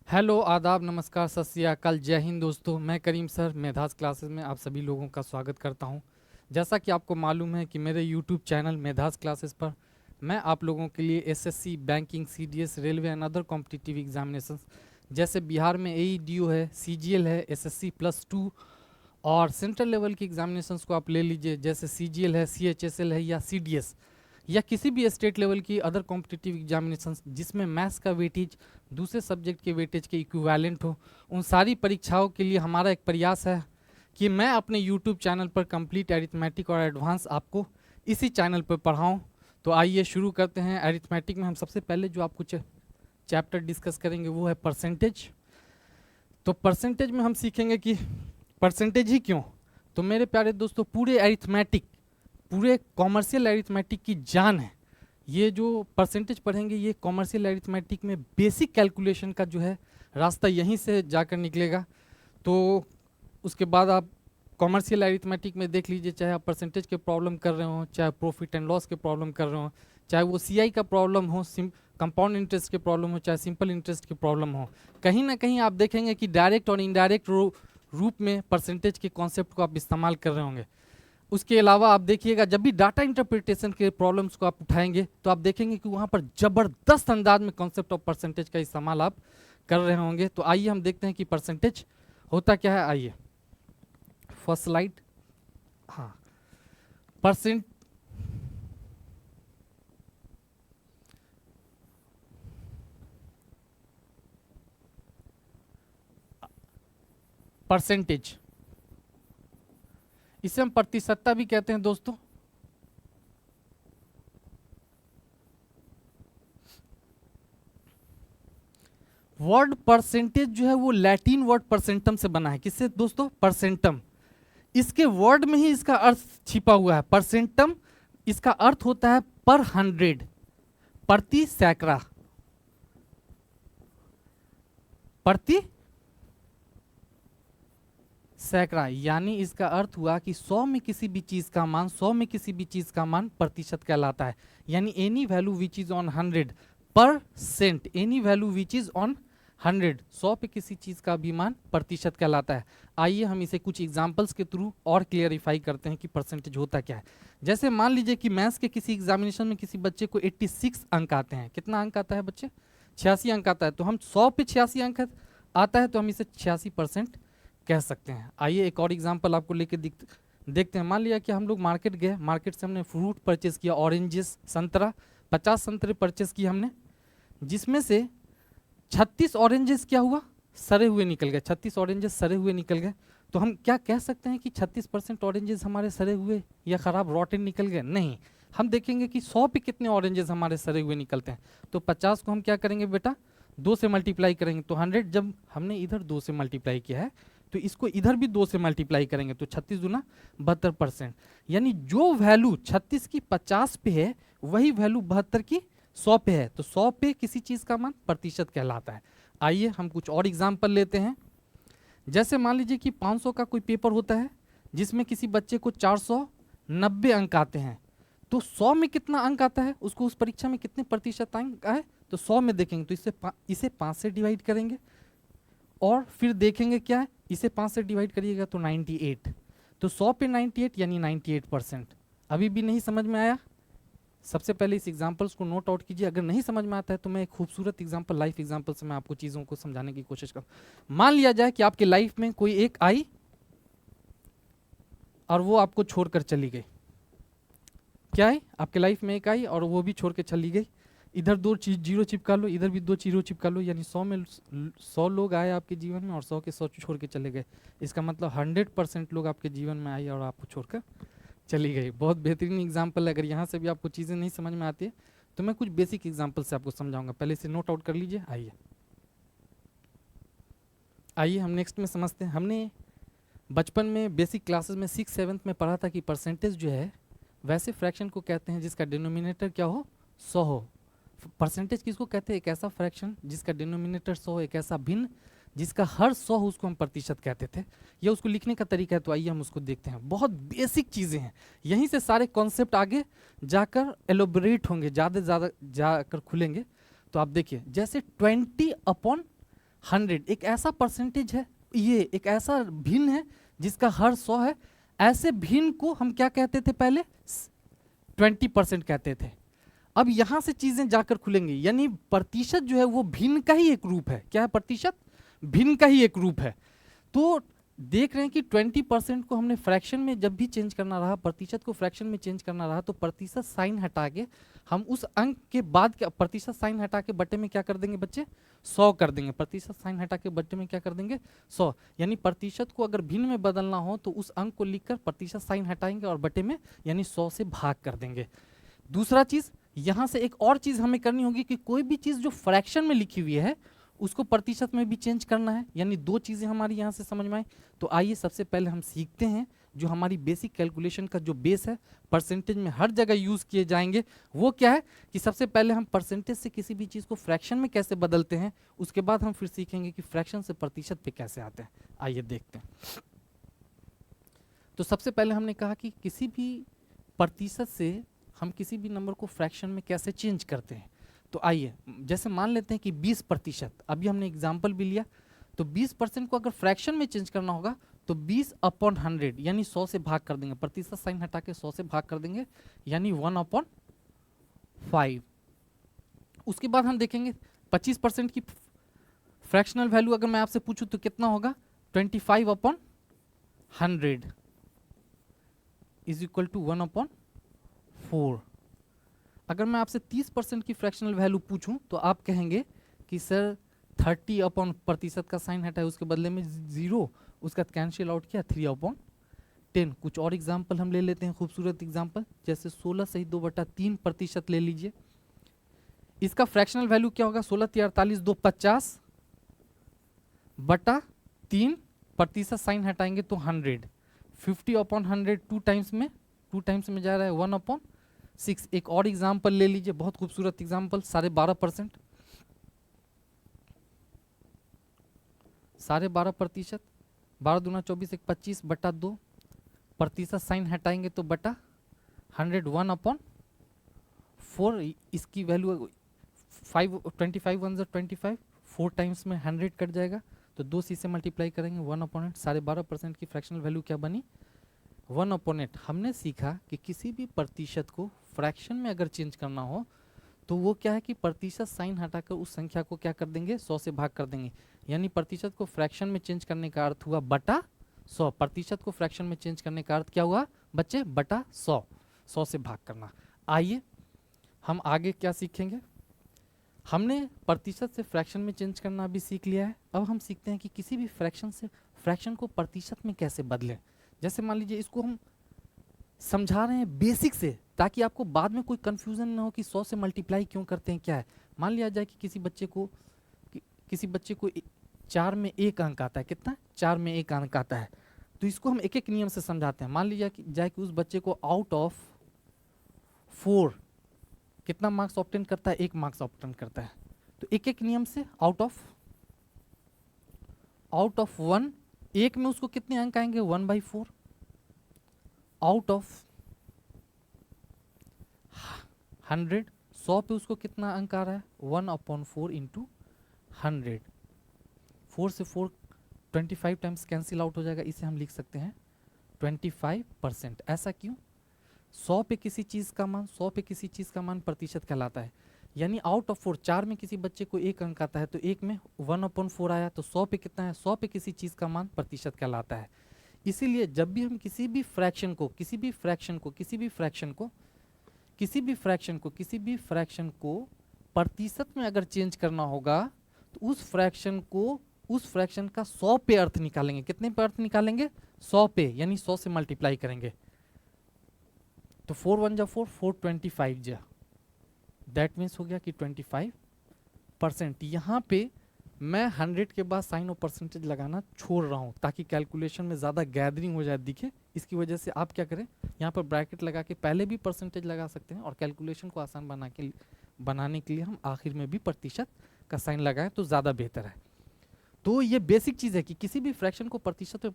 Hello, आदाब, नमस्कार, सत श्री अकाल, जय हिंद दोस्तों। मैं करीम सर मेधास क्लासेस में आप सभी लोगों का स्वागत करता हूं। जैसा कि आपको मालूम है कि मेरे यूट्यूब चैनल मेधास क्लासेस पर मैं आप लोगों के लिए SSC, banking, CDS, railway and other competitive examinations जैसे बिहार में एईडीओ है, सीजीएल है, एसएससी +2 और सेंट्रल लेवल की एग्जामिनेशंस को आप ले लीजिए, जैसे सीजीएल है, सीएचएसएल है या सीडीएस या किसी भी स्टेट लेवल की अदर कॉम्पिटिटिव एग्जामिनेशंस जिसमें मैथ्स का वेटेज दूसरे सब्जेक्ट के वेटेज के इक्विवेलेंट हो, उन सारी परीक्षाओं के लिए हमारा एक प्रयास है कि मैं अपने यूट्यूब चैनल पर कंप्लीट अरिथमेटिक और एडवांस आपको इसी चैनल पर पढ़ाऊँ। तो आइए शुरू करते हैं। अरिथमेटिक में हम सबसे पहले जो आपको चैप्टर डिस्कस करेंगे वो है परसेंटेज। तो परसेंटेज में हम सीखेंगे कि परसेंटेज ही क्यों। तो मेरे प्यारे दोस्तों, पूरे अरिथमेटिक, पूरे कॉमर्शियल अरिथमेटिक की जान है। ये जो परसेंटेज पढ़ेंगे ये कॉमर्शियल अरिथमेटिक में बेसिक कैलकुलेशन का जो है रास्ता यहीं से जाकर निकलेगा। तो उसके बाद आप कॉमर्शियल अरिथमेटिक में देख लीजिए, चाहे आप परसेंटेज के प्रॉब्लम कर रहे हो, चाहे प्रॉफिट एंड लॉस के प्रॉब्लम कर रहे हो, चाहे वो सीआई का प्रॉब्लम हो, कंपाउंड इंटरेस्ट के प्रॉब्लम हो, चाहे सिंपल इंटरेस्ट की प्रॉब्लम हो, कहीं ना कहीं आप देखेंगे कि डायरेक्ट और इनडायरेक्ट रूप में परसेंटेज के कॉन्सेप्ट को आप इस्तेमाल कर रहे होंगे। उसके अलावा आप देखिएगा, जब भी डाटा इंटरप्रिटेशन के प्रॉब्लम्स को आप उठाएंगे तो आप देखेंगे कि वहाँ पर जबरदस्त अंदाज में कॉन्सेप्ट ऑफ परसेंटेज का इस्तेमाल आप कर रहे होंगे। तो आइए हम देखते हैं कि परसेंटेज होता क्या है। आइए फर्स्ट स्लाइड। हाँ, परसेंट परसेंटेज इसे हम प्रतिशतता भी कहते हैं दोस्तों। वर्ड परसेंटेज जो है वो लैटिन वर्ड परसेंटम से बना है। किससे दोस्तों? परसेंटम। इसके वर्ड में ही इसका अर्थ छिपा हुआ है। परसेंटम, इसका अर्थ होता है पर 100, प्रति सैकड़ा, प्रति सैकड़ा। यानी इसका अर्थ हुआ कि 100 में किसी भी चीज का मान, 100 में किसी भी चीज का मान प्रतिशत कहलाता है। यानी any value which is on 100%, any value which is on 100 पे किसी चीज का भी मान प्रतिशत कहलाता है। आइए हम इसे कुछ एग्जांपल्स के थ्रू और क्लियरिफाई करते हैं कि परसेंटेज होता क्या है। जैसे मान लीजिए कि मैथ्स के किसी एग्जामिनेशन में किसी बच्चे को 86 अंक आते हैं। कितना अंक आता है बच्चे? 86 अंक आता है। तो हम 100 पे 86 अंक आता है तो हम इसे 86% कह सकते हैं। आइए एक और एग्जांपल आपको लेके देखते हैं। मान लिया कि हम लोग मार्केट गए, मार्केट से हमने फ्रूट परचेस किया, ऑरेंजेस, संतरा, 50 संतरे परचेस किए हमने, जिसमें से 36 ऑरेंजेस क्या हुआ? सड़े हुए निकल गए। 36 ऑरेंजेस सड़े हुए निकल गए। तो हम क्या कह सकते हैं कि 36% ऑरेंजेस हमारे सड़े हुए या खराब, रॉटेन निकल गए? नहीं। हम देखेंगे कि 100 पे कितने ऑरेंजेस हमारे सड़े हुए निकलते हैं। तो 50 को हम क्या करेंगे बेटा? 2 से मल्टीप्लाई करेंगे। तो 100 जब हमने इधर 2 से मल्टीप्लाई किया है तो इसको इधर भी 2 से मल्टीप्लाई करेंगे तो 36 दूना 72%। यानी जो वैल्यू 36 की 50 पे है वही वैल्यू 72 की 100 पे है। तो 100 पे किसी चीज का मान प्रतिशत कहलाता है। आइए हम कुछ और एग्जाम्पल लेते हैं। जैसे मान लीजिए कि 500 का कोई पेपर होता है जिसमें किसी बच्चे को 490 अंक आते हैं। तो 100 में कितना अंक आता है, उसको उस परीक्षा में कितने प्रतिशत अंक आए? तो 100 में देखेंगे तो इसे 5 से डिवाइड करेंगे और फिर देखेंगे क्या है, इसे 5 से डिवाइड करिएगा तो 98। तो 100 पे 98 यानी 98%। अभी भी नहीं समझ में आया? सबसे पहले इस एग्जांपल्स को नोट आउट कीजिए। अगर नहीं समझ में आता है तो मैं एक खूबसूरत एग्जांपल, लाइफ एग्जांपल से मैं आपको चीज़ों को समझाने की कोशिश करूँ। मान लिया जाए कि आपके लाइफ में कोई एक आई और वो आपको छोड़कर चली गई। क्या है? आपके लाइफ में एक आई और वो भी छोड़ के चली गई। इधर 2 जीरो चिपका लो, इधर भी 2 जीरो चिपका लो। यानी 100 में 100 लोग आए आपके जीवन में और 100 के 100 छोड़ के चले गए। इसका मतलब 100% लोग आपके जीवन में आए और आपको छोड़कर चली गई। बहुत बेहतरीन एग्जाम्पल है। अगर यहाँ से भी आपको चीज़ें नहीं समझ में आती है तो मैं कुछ बेसिक एग्जाम्पल से आपको समझाऊंगा। पहले इसे नोट आउट कर लीजिए। आइए हम नेक्स्ट में समझते हैं। हमने बचपन में बेसिक क्लासेस में 6-7 में पढ़ा था कि परसेंटेज जो है वैसे फ्रैक्शन को कहते हैं जिसका डिनोमिनेटर क्या हो? 100 हो। परसेंटेज किसको कहते हैं? एक ऐसा फ्रैक्शन जिसका डिनोमिनेटर 100 हो, एक ऐसा भिन्न जिसका हर 100 हो, उसको हम प्रतिशत कहते थे। यह उसको लिखने का तरीका है। तो आइए हम उसको देखते हैं। बहुत बेसिक चीज़ें हैं, यहीं से सारे कॉन्सेप्ट आगे जाकर एलोबरेट होंगे, ज़्यादा जाकर खुलेंगे। तो आप देखिए, जैसे 20/100 100 एक ऐसा परसेंटेज है, ये एक ऐसा भिन्न है जिसका हर 100 है। ऐसे भिन्न को हम क्या कहते थे पहले? 20% कहते थे। अब यहां से चीजें जाकर खुलेंगी, यानी प्रतिशत जो है वो भिन्न का ही एक रूप है। क्या है? प्रतिशत भिन्न का ही एक रूप है। तो देख रहे हैं कि 20% को हमने फ्रैक्शन में जब भी चेंज करना रहा, प्रतिशत को फ्रैक्शन में चेंज करना रहा, तो प्रतिशत साइन हटा के हम उस अंक के बाद क्या, प्रतिशत साइन हटा के बट्टे में क्या कर देंगे बच्चे? 100 कर देंगे। प्रतिशत साइन हटा के बट्टे में क्या कर देंगे? 100। यानी प्रतिशत को अगर भिन्न में बदलना हो तो उस अंक को लिखकर प्रतिशत साइन हटाएंगे और बट्टे में यानी 100 से भाग कर देंगे। दूसरा चीज, यहां से एक और चीज हमें करनी होगी कि कोई भी चीज जो फ्रैक्शन में लिखी हुई है उसको प्रतिशत में भी चेंज करना है। यानी दो चीजें हमारी यहां से समझ में आई। तो आइए सबसे पहले हम सीखते हैं जो हमारी बेसिक कैलकुलेशन का जो बेस है, परसेंटेज में हर जगह यूज किए जाएंगे, वो क्या है कि सबसे पहले हम परसेंटेज से किसी भी चीज को फ्रैक्शन में कैसे बदलते हैं, उसके बाद हम फिर सीखेंगे कि फ्रैक्शन से प्रतिशत पे कैसे आते हैं। आइए देखते हैं। तो सबसे पहले हमने कहा कि किसी भी प्रतिशत से हम किसी भी नंबर को फ्रैक्शन में कैसे चेंज करते हैं। तो आइए, जैसे मान लेते हैं कि 20%, अभी हमने एग्जाम्पल भी लिया, तो 20% को अगर फ्रैक्शन में चेंज करना होगा तो 20/100 यानी 100 से भाग कर देंगे। प्रतिशत साइन हटा के 100 से भाग कर देंगे, यानी 1/5। उसके बाद हम देखेंगे 25% की फ्रैक्शनल वैल्यू अगर मैं आपसे पूछूं तो कितना होगा? 25/100 इज इक्वल टू 1/4। अगर मैं आपसे 30% की फ्रैक्शनल वैल्यू पूछूं तो आप कहेंगे कि सर 30/प्रतिशत का साइन हटा है, उसके बदले में 0, उसका कैंसिल आउट किया 3/10। कुछ और एग्जाम्पल हम ले लेते हैं, खूबसूरत एग्जाम्पल, जैसे 16 सही 2/3% ले लीजिए। इसका फ्रैक्शनल वैल्यू क्या होगा? 16×3 = 48, 2 50 बटा 3, प्रतिशत साइन हटाएंगे तो 100। 50/100 2 टाइम्स में जा रहा है 1/6। एक और एग्जाम्पल ले लीजिए, बहुत खूबसूरत एग्जाम्पल, 12.5%। 12.5%, 12 दूना 24, 1 25 बटा 2, प्रतिशत साइन हटाएंगे तो बटा 100, 1/4। इसकी वैल्यू 25 1 25, 4 टाइम्स में 100 कट जाएगा, तो 2 से मल्टीप्लाई करेंगे 1/8। 12.5% की फ्रैक्शनल वैल्यू क्या बनी? 1/8। हमने सीखा कि किसी भी प्रतिशत को फ्रैक्शन में अगर चेंज करना हो तो वो क्या है कि प्रतिशत साइन हटाकर उस संख्या को क्या कर देंगे? 100 से भाग कर देंगे। यानी प्रतिशत को फ्रैक्शन में चेंज करने का अर्थ हुआ बटा 100। प्रतिशत को फ्रैक्शन में चेंज करने का अर्थ क्या हुआ बच्चे? बटा 100, 100 से भाग करना। आइए हम आगे क्या सीखेंगे। हमने प्रतिशत से फ्रैक्शन में चेंज करना भी सीख लिया है। अब हम सीखते हैं कि किसी भी फ्रैक्शन से फ्रैक्शन को प्रतिशत में कैसे बदलें। जैसे मान लीजिए इसको हम समझा रहे हैं बेसिक से, ताकि आपको बाद में कोई कंफ्यूजन ना हो कि 100 से मल्टीप्लाई क्यों करते हैं, क्या है। मान लिया जाए कि किसी बच्चे को 4 में 1 अंक आता है। कितना? 4 में 1 अंक आता है। तो इसको हम एक एक नियम से समझाते हैं। मान लिया जाए कि उस बच्चे को आउट ऑफ 4 कितना मार्क्स ऑब्टेन करता है? 1 मार्क्स ऑब्टेन करता है। तो एक एक नियम से आउट ऑफ 1, 1 में उसको कितने अंक आएंगे? 1/4। आउट ऑफ 100, 100 पे उसको कितना अंक आ रहा है? 1/4 इंटू 100। 4 से 4 25 टाइम्स कैंसिल आउट हो जाएगा, इसे हम लिख सकते हैं 25%। ऐसा क्यों? 100 पे किसी चीज का मान, 100 पे किसी चीज का मान प्रतिशत कहलाता है। यानी आउट ऑफ 4, 4 में किसी बच्चे को 1 अंक आता है, तो 1 में 1/4 आया, तो 100 पे कितना है? 100 पे किसी चीज का मान प्रतिशत कहलाता है। इसीलिए जब भी हम किसी भी फ्रैक्शन को प्रतिशत में अगर चेंज करना होगा तो उस फ्रैक्शन का 100 पे अर्थ निकालेंगे। कितने पे अर्थ निकालेंगे? 100 पे, यानी 100 से मल्टीप्लाई करेंगे। तो 4 1 जा 4, 4 25 जा, दैट मीन्स हो गया कि 25%। यहाँ पे मैं 100 के बाद साइन और परसेंटेज लगाना छोड़ रहा हूँ ताकि कैलकुलेशन में ज़्यादा गैदरिंग हो जाए, दिखे। इसकी वजह से आप क्या करें, यहाँ पर ब्रैकेट लगा के पहले भी परसेंटेज लगा सकते हैं, और कैलकुलेशन को आसान बनाने के लिए हम आखिर में भी प्रतिशत का साइन लगाएं तो ज़्यादा बेहतर है। तो ये बेसिक चीज़ है कि किसी भी फ्रैक्शन को प्रतिशत में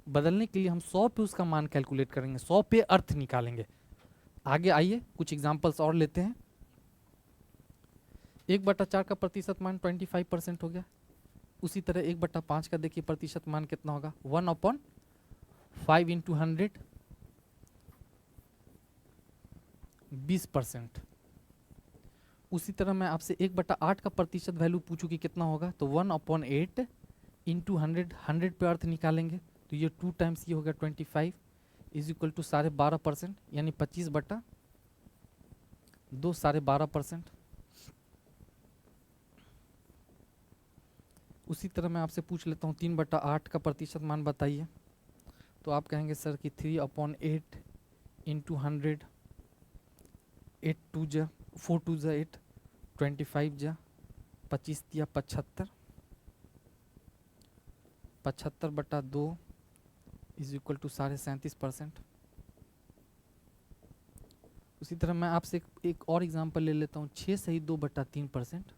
बदलने के लिए हम 100 पे उसका मान कैलकुलेट करेंगे, 100 पे अर्थ निकालेंगे। आगे आइए कुछ एग्जाम्पल्स और लेते हैं। 1/4 का प्रतिशत मान 25% हो गया। उसी तरह 1/5 का देखिए प्रतिशत मान कितना होगा 1/5 इंटू 100 20%। उसी तरह मैं आपसे 1/8 का प्रतिशत वैल्यू पूछूं कि कितना होगा तो 1/8 इंटू 100 पे अर्थ निकालेंगे तो ये 2 टाइम्स ये होगा 25 इज इक्वल टू 12.5%, यानी 25/2 12.5%। उसी तरह मैं आपसे पूछ लेता हूँ 3/8 का प्रतिशत मान बताइए, तो आप कहेंगे सर कि 3/8 इंटू 100 8 2 जा 4 2 जा 8 25 जा 25 दिया 75 75/2 इज इक्वल टू 37.5%। उसी तरह मैं आपसे एक और एग्जांपल ले लेता हूँ 6 सही 2/3%।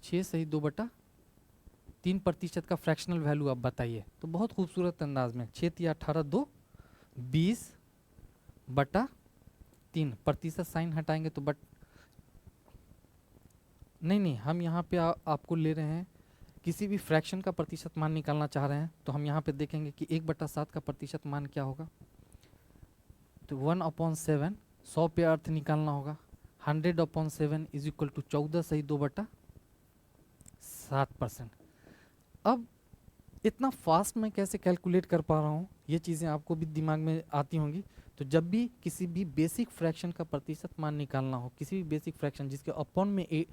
6 सही 2/3% का फ्रैक्शनल वैल्यू आप बताइए। तो बहुत खूबसूरत अंदाज में 6 या 18 2 20/3 प्रतिशत साइन हटाएंगे तो नहीं हम यहाँ पे आपको ले रहे हैं किसी भी फ्रैक्शन का प्रतिशत मान निकालना चाह रहे हैं तो हम यहाँ पे देखेंगे कि 1/7 का प्रतिशत मान क्या होगा। तो 1/7 100 पे अर्थ निकालना होगा 100/7 इज इक्वल टू 14 सही 2/7%। अब इतना फास्ट मैं कैसे कैलकुलेट कर पा रहा हूँ, ये चीज़ें आपको भी दिमाग में आती होंगी। तो जब भी किसी भी बेसिक फ्रैक्शन का प्रतिशत मान निकालना हो, किसी भी बेसिक फ्रैक्शन जिसके अपॉन में 1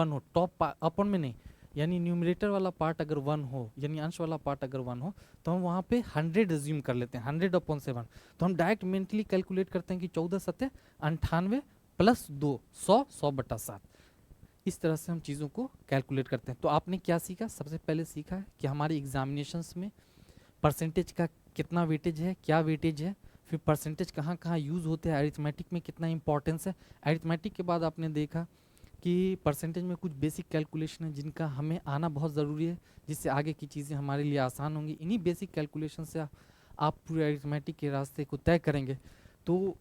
हो, टॉप अपॉन में नहीं, यानी न्यूमरेटर वाला पार्ट अगर 1 हो, यानी अंश वाला पार्ट अगर 1 हो, तो हम वहाँ पे 100 एज्यूम कर लेते हैं 100/7। तो हम डायरेक्ट मेंटली कैलकुलेट करते हैं कि 14 सत्ते 98 प्लस 2 100/7। इस तरह से हम चीज़ों को कैलकुलेट करते हैं। तो आपने क्या सीखा, सबसे पहले सीखा है कि हमारे एग्जामिनेशंस में परसेंटेज का कितना वेटेज है, क्या वेटेज है, फिर परसेंटेज कहाँ कहाँ यूज़ होते हैं, अरिथमेटिक में कितना इंपॉर्टेंस है। अरिथमेटिक के बाद आपने देखा कि परसेंटेज में कुछ बेसिक कैलकुलेशन है जिनका हमें आना बहुत ज़रूरी है, जिससे आगे की चीज़ें हमारे लिए आसान होंगी। इन्हीं बेसिक कैलकुलेशन से आप पूरे अरिथमेटिक के रास्ते को तय करेंगे। तो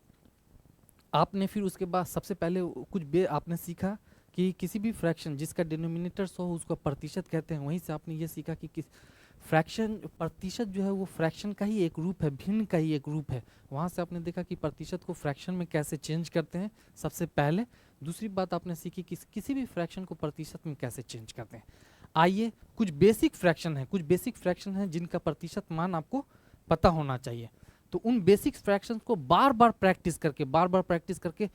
आपने फिर उसके बाद सबसे पहले कुछ आपने सीखा कि किसी भी फ्रैक्शन जिसका डिनोमिनेटर 100 हो उसको प्रतिशत कहते हैं। वहीं से आपने ये सीखा कि किस फ्रैक्शन प्रतिशत जो है वो फ्रैक्शन का ही एक रूप है, भिन्न का ही एक रूप है। वहाँ से आपने देखा कि प्रतिशत को फ्रैक्शन में कैसे चेंज करते हैं सबसे पहले। दूसरी बात आपने सीखी कि किसी भी फ्रैक्शन को प्रतिशत में कैसे चेंज करते हैं। आइए कुछ बेसिक फ्रैक्शन है जिनका प्रतिशत मान आपको पता होना चाहिए। तो उन बेसिक फ्रैक्शंस को बार बार प्रैक्टिस करके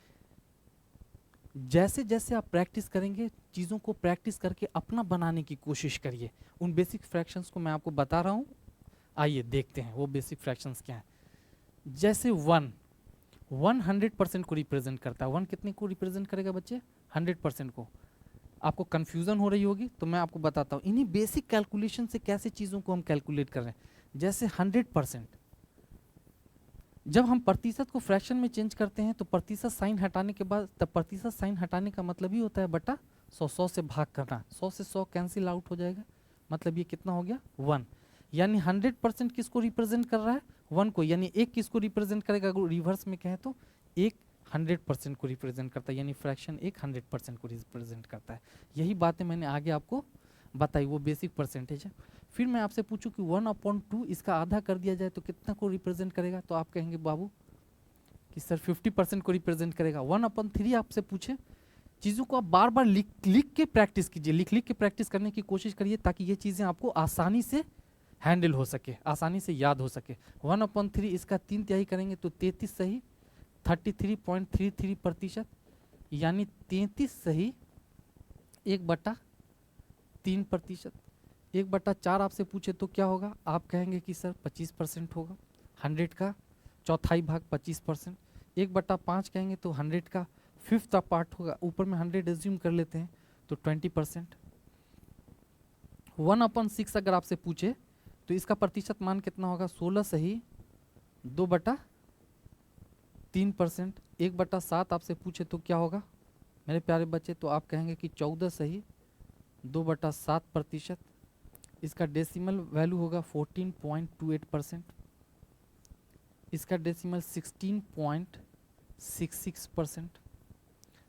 जैसे जैसे आप प्रैक्टिस करेंगे चीज़ों को प्रैक्टिस करके अपना बनाने की कोशिश करिए। उन बेसिक फ्रैक्शंस को मैं आपको बता रहा हूँ, आइए देखते हैं वो बेसिक फ्रैक्शंस क्या हैं। जैसे 1 100% को रिप्रेजेंट करता है। 1 कितने को रिप्रेजेंट करेगा बच्चे, 100% को। आपको कंफ्यूजन हो रही होगी तो मैं आपको बताता हूँ इन्हीं बेसिक कैलकुलेशन से कैसे चीज़ों को हम कैलकुलेट कर रहे हैं। जैसे 100%, जब हम प्रतिशत को फ्रैक्शन में चेंज करते हैं तो प्रतिशत साइन हटाने के बाद, तब प्रतिशत साइन हटाने का मतलब ही होता है बटा 100 से भाग करना। 100 से 100 कैंसिल आउट हो जाएगा, मतलब ये कितना हो गया 1। यानी 100% किसको रिप्रेजेंट कर रहा है, 1 को। यानी एक किसको रिप्रेजेंट करेगा, अगर रिवर्स में कहें तो एक 100% को रिप्रेजेंट करता है, यानी फ्रैक्शन एक 100% को रिप्रेजेंट करता है। यही बातें मैंने आगे आपको बताई, वो बेसिक परसेंटेज है। फिर मैं आपसे पूछूं कि 1/2 इसका आधा कर दिया जाए तो कितना को रिप्रेजेंट करेगा, तो आप कहेंगे बाबू कि सर 50% को रिप्रेजेंट करेगा। 1/3 आपसे पूछे, चीज़ों को आप बार बार लिख के प्रैक्टिस कीजिए, लिख के प्रैक्टिस करने की कोशिश करिए ताकि ये चीज़ें आपको आसानी से हैंडल हो सके, आसानी से याद हो सके। 1/3 इसका 3/3 करेंगे तो 33 सही 33.33%, यानी 33 सही 1/3%। 1/4 आपसे पूछे तो क्या होगा, आप कहेंगे कि सर 25% होगा। 100 का चौथाई भाग 25%। 1/5 कहेंगे तो 100 का 5th पार्ट होगा, ऊपर में 100 एज्यूम कर लेते हैं तो 20%। 1/6 अगर आपसे पूछे तो इसका प्रतिशत मान कितना होगा, 16 सही 2/3%। 1/7 आपसे पूछे तो क्या होगा मेरे प्यारे बच्चे, तो आप कहेंगे कि 14 सही 2/7%। इसका डेसिमल वैल्यू होगा 14.28%। इसका डेसिमल 16.66%।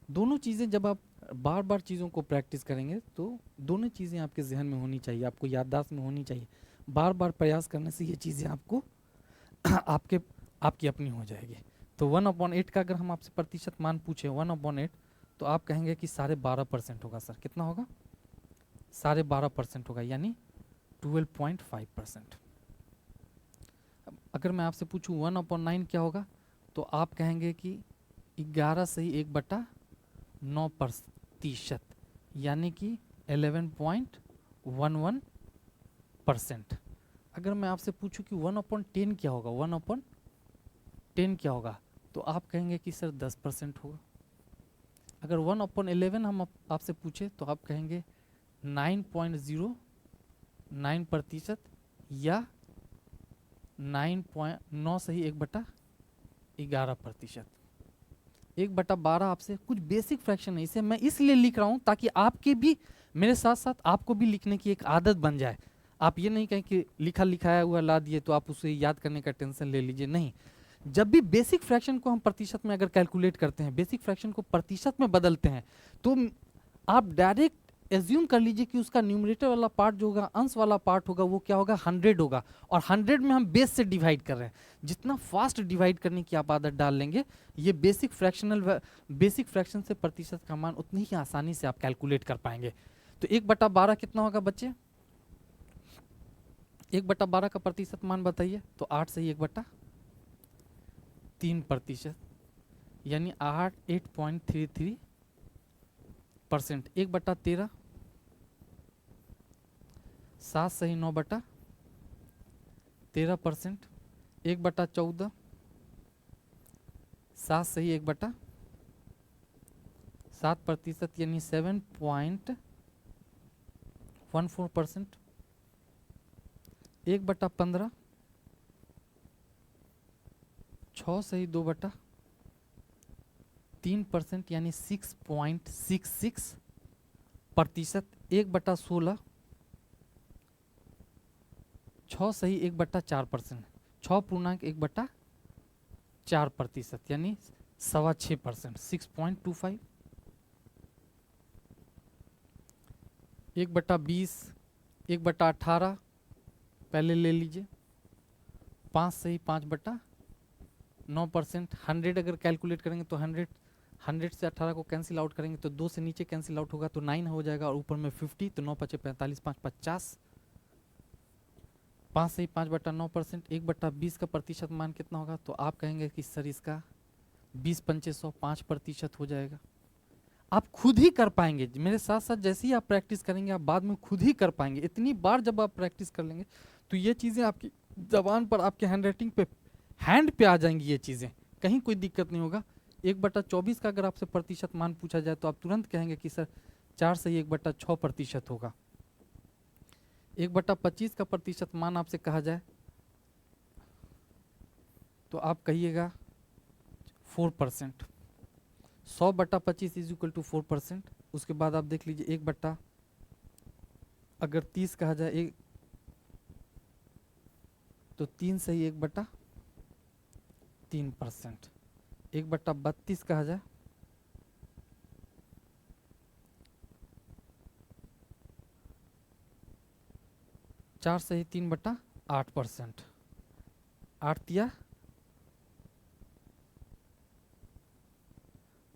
दोनों चीज़ें जब आप बार बार चीज़ों को प्रैक्टिस करेंगे तो दोनों चीज़ें आपके जहन में होनी चाहिए, आपको याददाश्त में होनी चाहिए। बार बार प्रयास करने से ये चीज़ें आपको आपकी अपनी हो जाएगी। तो 1/8 का अगर हम आपसे प्रतिशत मान पूछे 1/8, तो आप कहेंगे कि 12.5% होगा। सर कितना होगा? 12.5% होगा, यानी 12.5%। अगर मैं आपसे पूछूं 1/9 क्या होगा, तो आप कहेंगे कि 11 सही 1/9%, यानी कि 11.11%। अगर मैं आपसे पूछूं कि 1/10 क्या होगा, 1/10 क्या होगा, तो आप कहेंगे कि सर 10% होगा। अगर 1/11 हम आपसे पूछे तो आप कहेंगे 9.09%, या 9 सही 1/11%। 1/12 आपसे कुछ बेसिक फ्रैक्शन है, इसे मैं इसलिए लिख रहा हूं ताकि आपके भी मेरे साथ साथ आपको भी लिखने की एक आदत बन जाए। आप ये नहीं कहें कि लिखा लिखाया हुआ ला दिए तो आप उसे याद करने का टेंशन ले लीजिए, नहीं। जब भी बेसिक फ्रैक्शन को हम प्रतिशत में अगर कैलकुलेट करते हैं, बेसिक फ्रैक्शन को प्रतिशत में बदलते हैं, तो आप डायरेक्ट एज्यूम कर लीजिए कि उसका न्यूमरेटर वाला पार्ट जो होगा, अंश वाला पार्ट होगा, वो क्या होगा, 100 होगा। और 100 में हम बेस से डिवाइड कर रहे हैं। जितना फास्ट डिवाइड करने की आप आदत डाल लेंगे, ये बेसिक फ्रैक्शन से प्रतिशत का मान उतनी ही आसानी से आप कैलकुलेट कर पाएंगे। तो 1/12 कितना होगा बच्चे? 1/12 का प्रतिशत मान बताइए। तो 8 से 1/3%, यानी 8.33%। 1/13, 7 सही 9/13%। 1/14, 7 सही 1/7%, यानी 7.14%। 1/15, 6 सही 2/3%, यानी 6.66%। 1/16, 6 सही 1/4%, 6.1/4%, यानी 6.25%, 6.25। 1/20, 1/18 पहले ले लीजिए। 5 सही 5/9%। 100 अगर कैलकुलेट करेंगे तो 100 से 18 को कैंसिल आउट करेंगे तो 2 से नीचे कैंसिल आउट होगा तो 9 हो जाएगा, और ऊपर में 50, तो 9 5 45, 5 50। 5 सही 5/9%। 1/20 का प्रतिशत मान कितना होगा, तो आप कहेंगे कि सर इसका 20 पंचे 100, 5% हो जाएगा। आप खुद ही कर पाएंगे, मेरे साथ साथ जैसे ही आप प्रैक्टिस करेंगे आप बाद में खुद ही कर पाएंगे। इतनी बार जब आप प्रैक्टिस कर लेंगे तो ये चीज़ें आपकी जबान पर, आपके हैंड राइटिंग पे, हैंड पे आ जाएंगी ये चीज़ें, कहीं कोई दिक्कत नहीं होगा। 1/24 का अगर आपसे प्रतिशत मान पूछा जाए तो आप तुरंत कहेंगे कि सर 4 से 1/6% होगा। 1/25 का प्रतिशत मान आपसे कहा जाए तो आप कहिएगा 4%। 100/25 इज इक्वल टू 4%। उसके बाद आप देख लीजिए 1 अगर 30 कहा जाए तो 3 सही 1/3%। 1/32 कहा जाए चार सही 3/8%।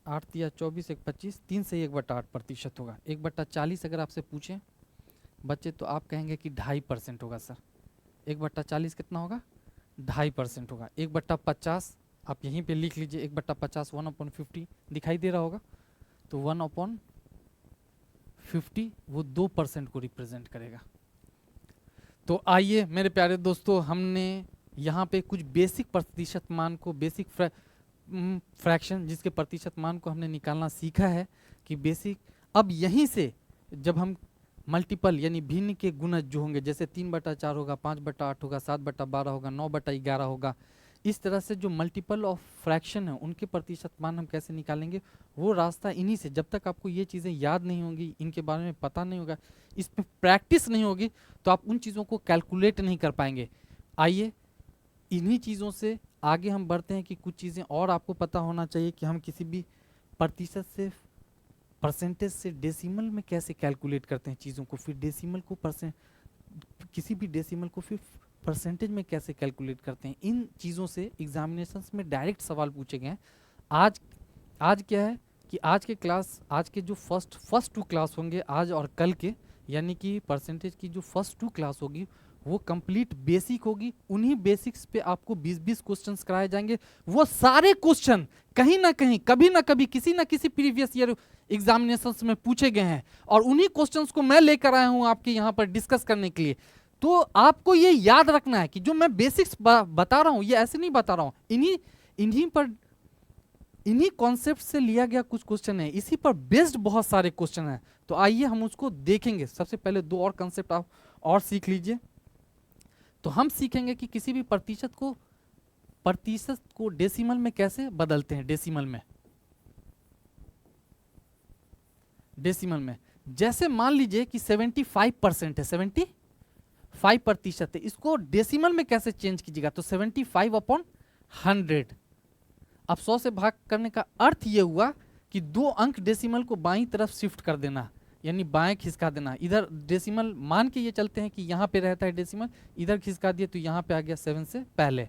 8 24, 1 25, 3 से 1/8% होगा। 1/40 अगर आपसे पूछें बच्चे तो आप कहेंगे कि 2.5% होगा। सर 1/40 कितना होगा? 2.5% होगा। 1/50 आप यहीं पे लिख लीजिए। 1/50 1/50 दिखाई दे रहा होगा, तो 1/50 वो 2% को रिप्रेजेंट करेगा। तो आइए मेरे प्यारे दोस्तों, हमने यहाँ पे कुछ बेसिक प्रतिशत मान को, बेसिक फ्रैक्शन जिसके प्रतिशत मान को हमने निकालना सीखा है कि बेसिक। अब यहीं से जब हम मल्टीपल यानी भिन्न के गुणज जो होंगे, जैसे 3/4 होगा, 5/8 होगा, 7/12 होगा, 9/11 होगा, इस तरह से जो मल्टीपल ऑफ फ्रैक्शन है उनके प्रतिशत मान हम कैसे निकालेंगे, वो रास्ता इन्हीं से। जब तक आपको ये चीज़ें याद नहीं होंगी, इनके बारे में पता नहीं होगा, इस पर प्रैक्टिस नहीं होगी, तो आप उन चीज़ों को कैलकुलेट नहीं कर पाएंगे। आइए इन्हीं चीज़ों से आगे हम बढ़ते हैं कि कुछ चीज़ें और आपको पता होना चाहिए कि हम किसी भी प्रतिशत से परसेंटेज से डेसिमल में कैसे कैलकुलेट करते हैं चीज़ों को, फिर डेसिमल को किसी भी डेसिमल को फिर परसेंटेज में कैसे कैलकुलेट करते हैं, इन चीज़ों से एग्जामिनेशंस में डायरेक्ट सवाल पूछे गए हैं। आज क्या है कि आज के जो फर्स्ट 2 क्लास होंगे आज और कल के, यानी कि परसेंटेज की जो फर्स्ट 2 क्लास होगी वो कंप्लीट बेसिक होगी। उन्हीं बेसिक्स पे आपको 20-20 क्वेश्चंस कराए जाएंगे। वो सारे क्वेश्चन कहीं ना कहीं, कभी ना कभी, किसी ना किसी प्रीवियस ईयर एग्जामिनेशंस में पूछे गए हैं, और उन्हीं क्वेश्चंस को मैं लेकर आया हूं आपके यहाँ पर डिस्कस करने के लिए। तो आपको ये याद रखना है कि जो मैं बेसिक्स बता रहा हूं, ये ऐसे नहीं बता रहा हूं, इन्हीं कॉन्सेप्ट से लिया गया कुछ क्वेश्चन है, इसी पर बेस्ड बहुत सारे क्वेश्चन हैं। तो आइए हम उसको देखेंगे। सबसे पहले 2 और कॉन्सेप्ट आप और सीख लीजिए। तो हम सीखेंगे कि किसी भी प्रतिशत को डेसिमल में कैसे बदलते हैं। डेसिमल में जैसे मान लीजिए कि 75% है, 75% है, इसको डेसिमल में कैसे चेंज कीजिएगा, तो 75/100। अब 100 से भाग करने का अर्थ ये हुआ कि 2 अंक डेसिमल को बाईं तरफ शिफ्ट कर देना, यानी बाएं खिसका देना। इधर डेसिमल मान के ये चलते हैं कि यहाँ पे रहता है डेसिमल, इधर खिसका दिए तो यहाँ पे आ गया 7 से पहले।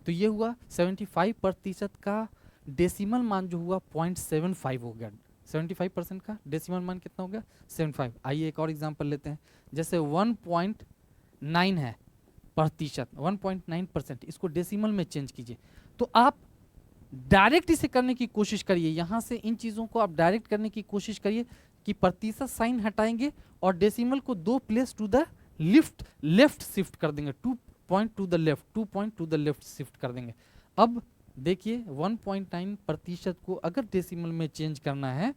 तो ये हुआ 75% का डेसिमल मान जो हुआ 0.75 हो गया। 75% का डेसिमल मान कितना हो गया, 75। आइए एक और एग्जाम्पल लेते हैं। जैसे 1.9 है प्रतिशत, 1.9%, इसको डेसिमल में चेंज कीजिए। तो आप डायरेक्ट इसे करने की कोशिश करिए, यहां से इन चीजों को आप डायरेक्ट करने की कोशिश करिए कि प्रतिशत साइन हटाएंगे और डेसिमल को 2 place to the left shift कर देंगे, 2 point to the left shift कर देंगे। अब देखिए 1.9% को अगर डेसिमल में चेंज करना है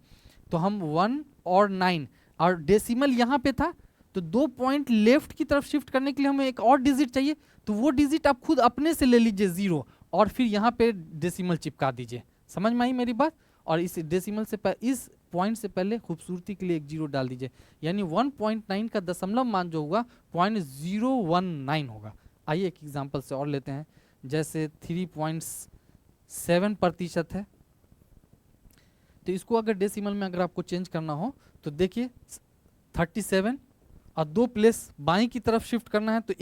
तो हम 1 और 9, और डेसिमल यहाँ पे था तो 2 पॉइंट लेफ्ट की तरफ शिफ्ट करने के लिए हमें एक और डिजिट चाहिए, तो वो डिजिट आप खुद अपने से ले लीजिए 0, और फिर यहाँ पे डेसिमल चिपका दीजिए। समझ में आई मेरी बात? और इस डेसिमल से इस पॉइंट से पहले खूबसूरती के लिए एक 0 डाल दीजिए, यानी 1.9 का दशमलव मान जो होगा 0.019 होगा। आइए एक एग्जांपल से और लेते हैं। जैसे 3.7% है, तो इसको अगर डेसिमल में अगर आपको चेंज करना हो तो देखिए 37 और 2 प्लेस बाईं की तरफ शिफ्ट करना है, तो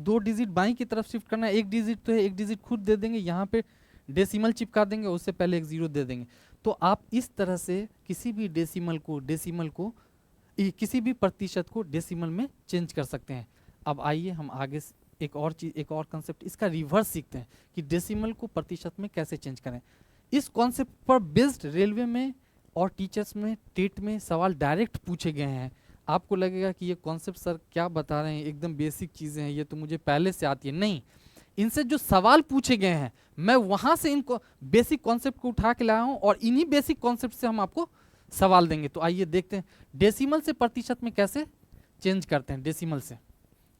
2 डिजिट बाईं की तरफ शिफ्ट करना है। 1 डिजिट तो है, 1 डिजिट खुद दे देंगे, यहाँ पे डेसिमल चिपका देंगे, उससे पहले एक 0 दे देंगे। तो आप इस तरह से किसी भी किसी भी प्रतिशत को डेसिमल में चेंज कर सकते हैं। अब आइए हम आगे एक और कंसेप्ट इसका रिवर्स सीखते हैं कि डेसिमल को प्रतिशत में कैसे चेंज करें। इस कॉन्सेप्ट पर बेस्ड रेलवे में और टीचर्स में, टेट में सवाल डायरेक्ट पूछे गए हैं। आपको लगेगा कि ये कॉन्सेप्ट सर क्या बता रहे हैं, एकदम बेसिक चीज़ें हैं, ये तो मुझे पहले से आती है। नहीं, इनसे जो सवाल पूछे गए हैं मैं वहां से इनको बेसिक कॉन्सेप्ट को उठा के लाया हूं, और इन्हीं बेसिक कॉन्सेप्ट से हम आपको सवाल देंगे। तो आइए देखते हैं डेसिमल से प्रतिशत में कैसे चेंज करते हैं। डेसिमल से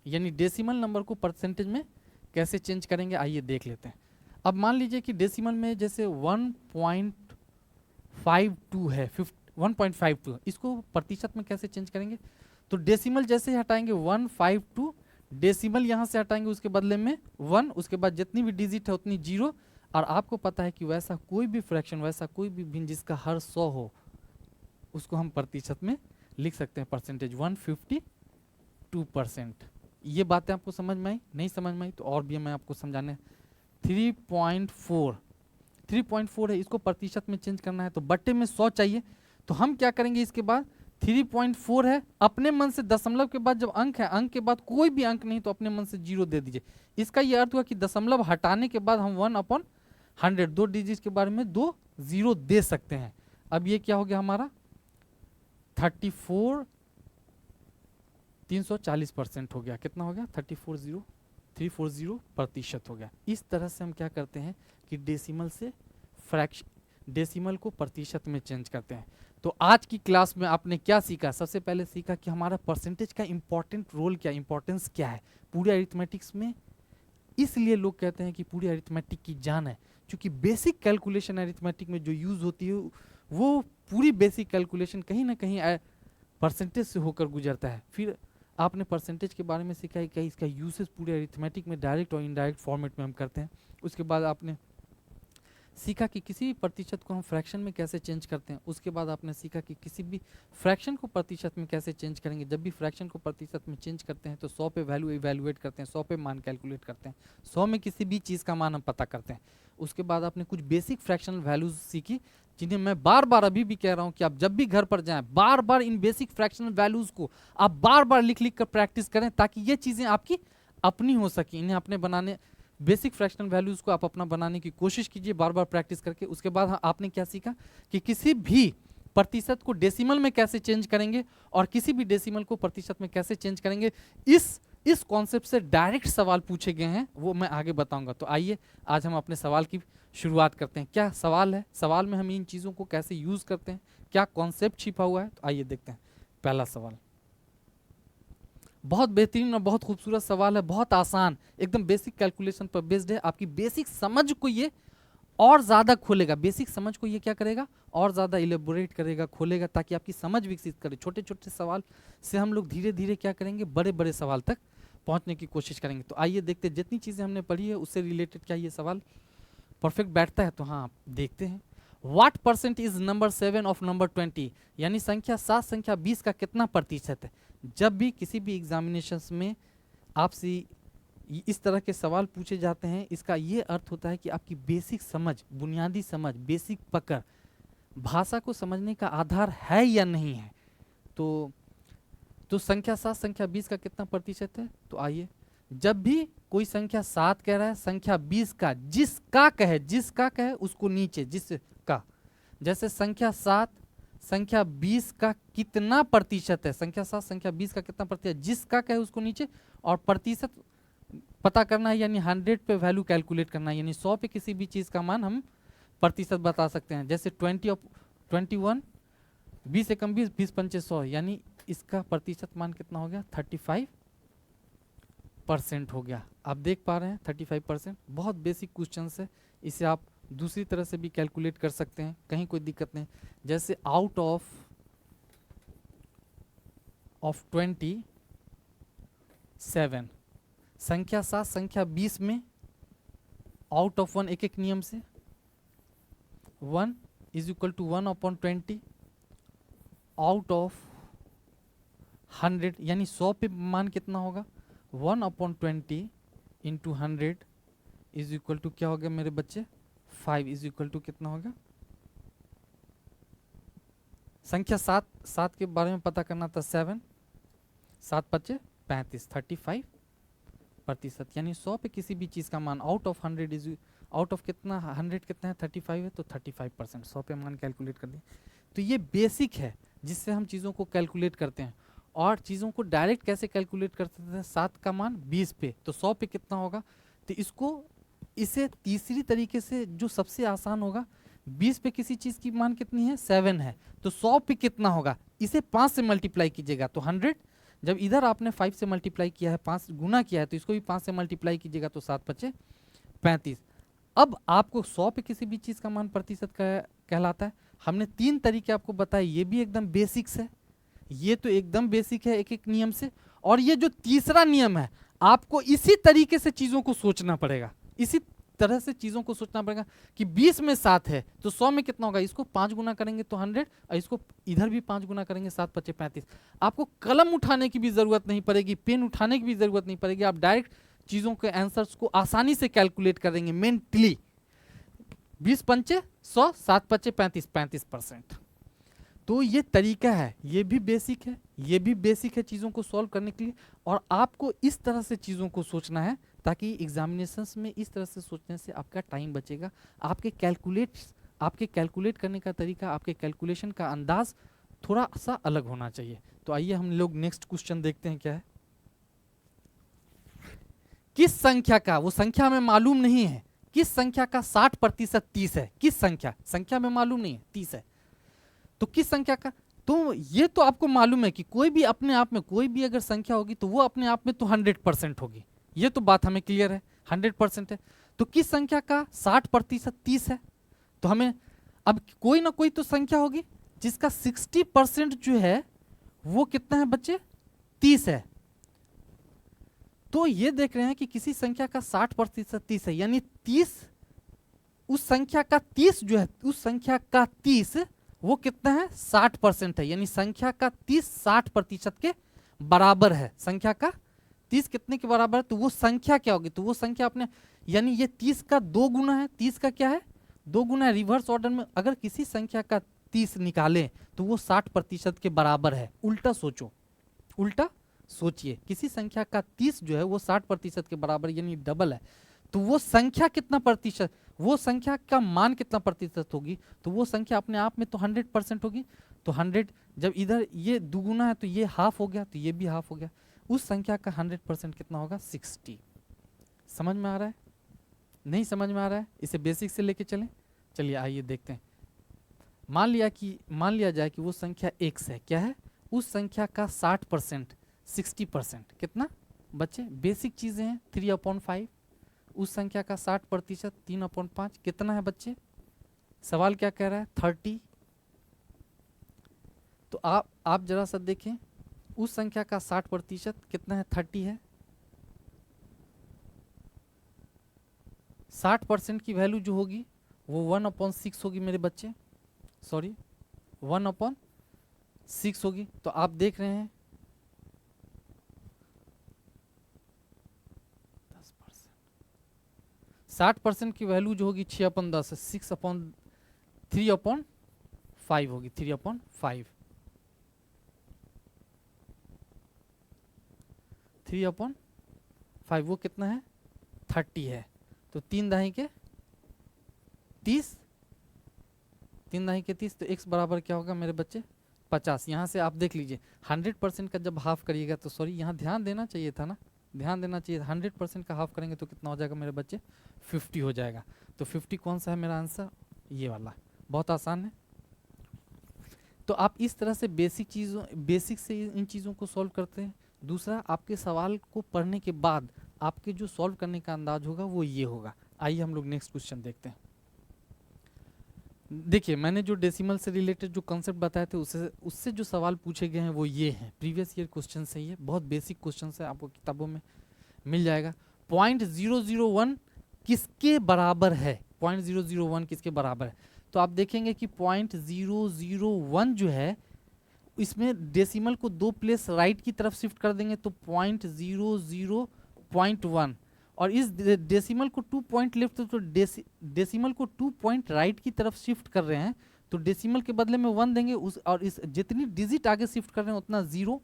यानी डेसिमल नंबर को परसेंटेज में कैसे चेंज करेंगे, आइए देख लेते हैं। अब मान लीजिए कि डेसिमल में जैसे 1.52 है, 1.52, इसको प्रतिशत में कैसे चेंज करेंगे, तो डेसिमल जैसे हटाएंगे 152, डेसिमल यहां से हटाएंगे, उसके बदले में 1, उसके बाद जितनी भी डिजिट है उतनी 0। और आपको पता है कि वैसा कोई भी फ्रैक्शन, वैसा कोई भी भिन्न जिसका हर 100 हो, उसको हम प्रतिशत में लिख सकते हैं परसेंटेज 152%। ये बातें आपको समझ में आई? नहीं समझ में आई तो और भी मैं आपको समझाने। 3.4 है, इसको प्रतिशत में चेंज करना है तो बट्टे में 100 चाहिए। तो हम क्या करेंगे, इसके बाद 3.4 है, अपने मन से दशमलव के बाद जब अंक है, अंक के बाद कोई भी अंक नहीं तो अपने मन से 0 दे दीजिए। इसका ये अर्थ हुआ कि दशमलव हटाने के बाद हम 1/100, 2 डिजिट के बारे में 2 0 दे सकते हैं। अब ये क्या हो गया हमारा 340% हो गया। कितना हो गया 340% हो गया। इस तरह से हम क्या करते हैं कि डेसिमल को प्रतिशत में चेंज करते हैं। तो आज की क्लास में आपने क्या सीखा? सबसे पहले सीखा कि हमारा परसेंटेज का इंपॉर्टेंट रोल क्या, इंपॉर्टेंस क्या है पूरे अरिथमेटिक्स में। इसलिए लोग कहते हैं कि पूरी अरिथमेटिक की जान है, क्योंकि बेसिक कैलकुलेशन अरिथमेटिक में जो यूज होती है वो पूरी बेसिक कैलकुलेशन कहीं ना कहीं परसेंटेज से होकर गुजरता है। फिर आपने परसेंटेज के बारे में सीखा है कि इसका यूसेज पूरे अरिथमेटिक में डायरेक्ट और इनडायरेक्ट फॉर्मेट में हम करते हैं। उसके बाद आपने सीखा कि किसी भी प्रतिशत को हम फ्रैक्शन में कैसे चेंज करते हैं। उसके बाद आपने सीखा कि किसी भी फ्रैक्शन को प्रतिशत में कैसे चेंज करेंगे। जब भी फ्रैक्शन को प्रतिशत में चेंज करते हैं तो 100 पे वैल्यू इवैल्यूएट करते हैं, 100 पे मान कैलकुलेट करते हैं, 100 में किसी भी चीज़ का मान हम पता करते हैं। उसके बाद आपने कुछ बेसिक फ्रैक्शनल वैल्यूज सीखी, जिन्हें मैं बार बार अभी भी कह रहा हूं कि आप जब भी घर पर जाएं बार बार इन बेसिक फ्रैक्शनल वैल्यूज को आप बार बार लिख लिख कर प्रैक्टिस करें, ताकि ये चीज़ें आपकी अपनी हो सके। इन्हें अपने बनाने, बेसिक फ्रैक्शनल वैल्यूज को आप अपना बनाने की कोशिश कीजिए बार बार प्रैक्टिस करके। उसके बाद आपने क्या सीखा कि किसी भी प्रतिशत को डेसिमल में कैसे चेंज करेंगे और किसी भी डेसिमल को प्रतिशत में कैसे चेंज करेंगे। इस कॉन्सेप्ट से डायरेक्ट सवाल पूछे गए हैं, वो मैं आगे बताऊंगा। तो आइए आज हम अपने सवाल की शुरुआत करते हैं। क्या सवाल है, सवाल में हम इन चीज़ों को कैसे यूज करते हैं, क्या कॉन्सेप्ट छिपा हुआ है, तो आइए देखते हैं। पहला सवाल बहुत बेहतरीन और बहुत खूबसूरत सवाल है, बहुत आसान, एकदम बेसिक कैलकुलेशन पर बेस्ड है। आपकी बेसिक समझ को ये और ज़्यादा खोलेगा, बेसिक समझ को ये क्या करेगा, और ज़्यादा इलेबोरेट करेगा, खोलेगा, ताकि आपकी समझ विकसित करे। छोटे छोटे सवाल से हम लोग धीरे धीरे क्या करेंगे, बड़े बड़े सवाल तक पहुंचने की कोशिश करेंगे। तो आइए देखते हैं जितनी चीज़ें हमने पढ़ी है उससे रिलेटेड क्या ये सवाल परफेक्ट बैठता है। तो हाँ, देखते हैं। What percent is number 7 of number 20, यानी संख्या 7 संख्या 20 का कितना प्रतिशत है। जब भी किसी भी एग्जामिनेशंस में आपसे इस तरह के सवाल पूछे जाते हैं, इसका ये अर्थ होता है कि आपकी बेसिक समझ, बुनियादी समझ, बेसिक पकड़, भाषा को समझने का आधार है या नहीं है। तो संख्या 7 संख्या 20 का कितना प्रतिशत है। तो आइए, जब भी कोई संख्या 7 कह रहा है, संख्या 20 का, जिसका कहे उसको नीचे, जिसका, जैसे संख्या 7 संख्या 20 का कितना प्रतिशत है, संख्या 7 संख्या 20 का कितना प्रतिशत, जिसका कहे उसको नीचे, और प्रतिशत पता करना है, यानी 100 पे वैल्यू कैलकुलेट करना है, यानी 100 पे किसी भी चीज का मान हम प्रतिशत बता सकते हैं। जैसे 20 ऑफ 21, 20 से कम 20, 20 पंचे 100, यानी इसका प्रतिशत मान कितना हो गया, 35% हो गया। आप देख पा रहे हैं 35%। बहुत बेसिक क्वेश्चन है, इसे आप दूसरी तरह से भी कैलकुलेट कर सकते हैं, कहीं कोई दिक्कत नहीं। जैसे आउट ऑफ 27, संख्या 7 संख्या 20 में आउट ऑफ 1, एक एक नियम से 1 is equal to 1/20 out of 100, यानी 100 पे मान कितना होगा, 1/20 इंटू 100 इज इक्वल टू क्या हो गया मेरे बच्चे, 5 इज इक्वल टू कितना होगा। संख्या 7 के बारे में पता करना था, 7 7 5 35, 35%, यानी 100 पे किसी भी चीज का मान out of 100 is out of कितना, 100 कितना है, 35 है, तो 35%, 100 पे मान कैलकुलेट कर दिए। तो ये बेसिक है जिससे हम चीज़ों को कैलकुलेट करते हैं। और चीज़ों को डायरेक्ट कैसे कैलकुलेट करते थे, 7 का मान 20 पे, तो 100 पे कितना होगा। तो इसे तीसरी तरीके से जो सबसे आसान होगा, 20 पे किसी चीज़ की मान कितनी है, 7 है, तो 100 पे कितना होगा, इसे 5 से मल्टीप्लाई कीजिएगा तो 100, जब इधर आपने 5 से मल्टीप्लाई किया है, 5 गुना किया है, तो इसको भी 5 से मल्टीप्लाई कीजिएगा तो 7 5 35। अब आपको 100 पे किसी भी चीज़ का मान प्रतिशत कहलाता है। हमने 3 तरीके आपको बताए, ये भी एकदम बेसिक्स है, ये तो एकदम बेसिक है एक एक नियम से, और ये जो तीसरा नियम है, आपको इसी तरीके से चीज़ों को सोचना पड़ेगा, इसी तरह से चीज़ों को सोचना पड़ेगा कि 20 में 7 है तो 100 में कितना होगा, इसको 5 गुना करेंगे तो 100, और इसको इधर भी 5 गुना करेंगे, 7 5 35। आपको कलम उठाने की भी ज़रूरत नहीं पड़ेगी, पेन उठाने की भी ज़रूरत नहीं पड़ेगी, आप डायरेक्ट चीज़ों के आंसर्स को आसानी से कैलकुलेट करेंगे मेंटली। 20 पंचे 100, 7 पचे 35, 35%। तो ये तरीका है, ये भी बेसिक है, ये भी बेसिक है चीज़ों को सॉल्व करने के लिए। और आपको इस तरह से चीज़ों को सोचना है ताकि एग्जामिनेशंस में इस तरह से सोचने से आपका टाइम बचेगा। आपके कैलकुलेट करने का तरीका, आपके कैलकुलेशन का अंदाज थोड़ा सा अलग होना चाहिए। तो आइए हम लोग नेक्स्ट क्वेश्चन देखते हैं क्या है। किस संख्या का, वो संख्या हमें मालूम नहीं है, किस संख्या का 60% 30 है, किस संख्या में मालूम नहीं है, 30 है, तो किस संख्या का। तो ये तो आपको मालूम है कि कोई भी अपने आप में, कोई भी अगर संख्या होगी तो वो अपने आप में तो 100% होगी, ये तो बात हमें क्लियर है, 100% है। तो किस संख्या का 60% 30 है, तो हमें अब कोई ना कोई तो संख्या होगी जिसका 60% जो है वो कितना है बच्चे, 30 है। तो ये देख रहे हैं कि किसी संख्या का 60% 30 है, यानी 30 उस संख्या का 30 जो है, उस संख्या का 30 वो कितना है, 60% है। यानी संख्या का 30 60% के बराबर है। संख्या का 30 कितने के बराबर है, तो वो संख्या क्या होगी, तो वो संख्या अपने, यानी ये 30 का 2 गुना है, 30 का क्या है 2 गुना है। रिवर्स ऑर्डर में अगर किसी संख्या का 30 निकालें तो वो 60% के बराबर है। उल्टा सोचो, उल्टा सोचिए, किसी संख्या का 30 जो है वो 60% के बराबर यानी डबल है, तो वो संख्या कितना प्रतिशत, वो संख्या का मान कितना प्रतिशत होगी, तो वो संख्या अपने आप में तो 100% होगी। तो 100 जब इधर ये दुगुना है तो ये हाफ हो गया, तो ये भी हाफ हो गया। उस संख्या का 100% कितना होगा, 60। समझ में आ रहा है, नहीं समझ में आ रहा है, इसे बेसिक से लेके चलें। चलिए आइए देखते हैं। मान लिया जाए कि वो संख्या x है, क्या है, उस संख्या का 60% 60% कितना बच्चे, बेसिक चीजें हैं, 3/5। उस संख्या का 60% 3/5 कितना है बच्चे, सवाल क्या कह रहा है, 30। तो आप जरा सा देखें, उस संख्या का 60% कितना है, 30 है। 60% की वैल्यू जो होगी वो 1/6 होगी मेरे बच्चे, सॉरी 1/6 होगी। तो आप देख रहे हैं 60% की वैल्यू जो होगी 6/10 है, 3/5 होगी, 3/5 3/5 वो कितना है, 30 है। तो 3 दाही के 30, 3 दाही के 30, तो x बराबर क्या होगा मेरे बच्चे, 50। यहाँ से आप देख लीजिए 100% का जब हाफ करिएगा तो, सॉरी यहाँ ध्यान देना चाहिए था ना, ध्यान देना चाहिए, 100% का हाफ करेंगे तो कितना हो जाएगा मेरे बच्चे, 50 हो जाएगा। तो 50 कौन सा है मेरा आंसर, ये वाला। बहुत आसान है। तो आप इस तरह से बेसिक से इन चीज़ों को सॉल्व करते हैं। दूसरा, आपके सवाल को पढ़ने के बाद आपके जो सॉल्व करने का अंदाज होगा वो ये होगा। आइए हम लोग नेक्स्ट क्वेश्चन देखते हैं। देखिए, मैंने जो डेसिमल से रिलेटेड जो कॉन्सेप्ट बताए थे उससे जो सवाल पूछे गए हैं वो ये हैं, प्रीवियस ईयर क्वेश्चन से। ये बहुत बेसिक क्वेश्चन है, आपको किताबों में मिल जाएगा। 0.001 किसके बराबर है, 0.001 किसके बराबर है, तो आप देखेंगे कि 0.001 जो है, इसमें डेसिमल को 2 प्लेस राइट की तरफ शिफ्ट कर देंगे तो 0.00.1, और इस डेसिमल को 2 पॉइंट लेफ्ट, तो डेसिमल को 2 पॉइंट राइट की तरफ शिफ्ट कर रहे हैं, तो डेसिमल के बदले में 1 देंगे उस, और इस जितनी डिजिट आगे शिफ्ट कर रहे हैं उतना 0।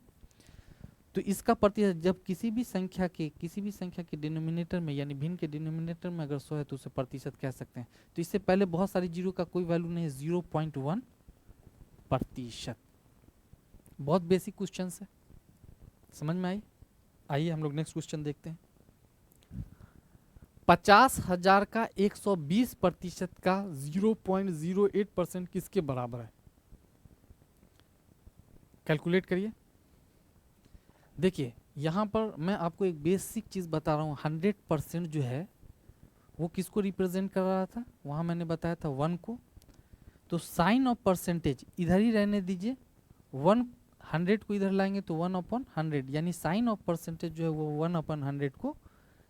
तो इसका प्रतिशत, जब किसी भी संख्या के डिनोमिनेटर में यानी भिन्न के डिनोमिनेटर में अगर 100 है तो उसे प्रतिशत कह सकते हैं। तो इससे पहले बहुत सारी जीरो का कोई वैल्यू नहीं है, 0.1%। बहुत बेसिक क्वेश्चन है, समझ में आई। आइए हम लोग नेक्स्ट क्वेश्चन देखते हैं। 50,000 का 120% का 0.08% किसके बराबर है, कैलकुलेट करिए। देखिए यहाँ पर मैं आपको एक बेसिक चीज़ बता रहा हूँ, 100% जो है वो किसको रिप्रेजेंट कर रहा था, वहाँ मैंने बताया था 1 को। तो साइन ऑफ परसेंटेज इधर ही रहने दीजिए, 100 को इधर लाएंगे तो 1/100, यानी साइन ऑफ परसेंटेज जो है वो 1/100 को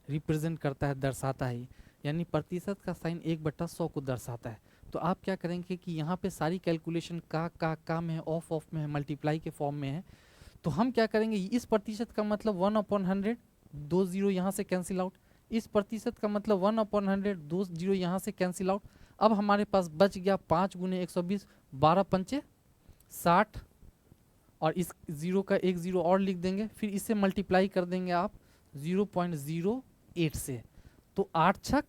रिप्रेजेंट करता है, दर्शाता है। यानी प्रतिशत का साइन 1/100 को दर्शाता है। तो आप क्या करेंगे कि यहाँ पे सारी कैलकुलेशन का में है, ऑफ में है, मल्टीप्लाई के फॉर्म में है। तो हम क्या करेंगे, इस प्रतिशत का मतलब 1/100, 2 0 यहाँ से कैंसिल आउट। इस प्रतिशत का मतलब 1/100, 2 0 यहाँ से कैंसिल आउट। अब हमारे पास बच गया 5 × 120, 12 पंचे 60, और इस 0 का 1 0 और लिख देंगे, फिर इसे मल्टीप्लाई कर देंगे आप 0.08 से, तो 8 छक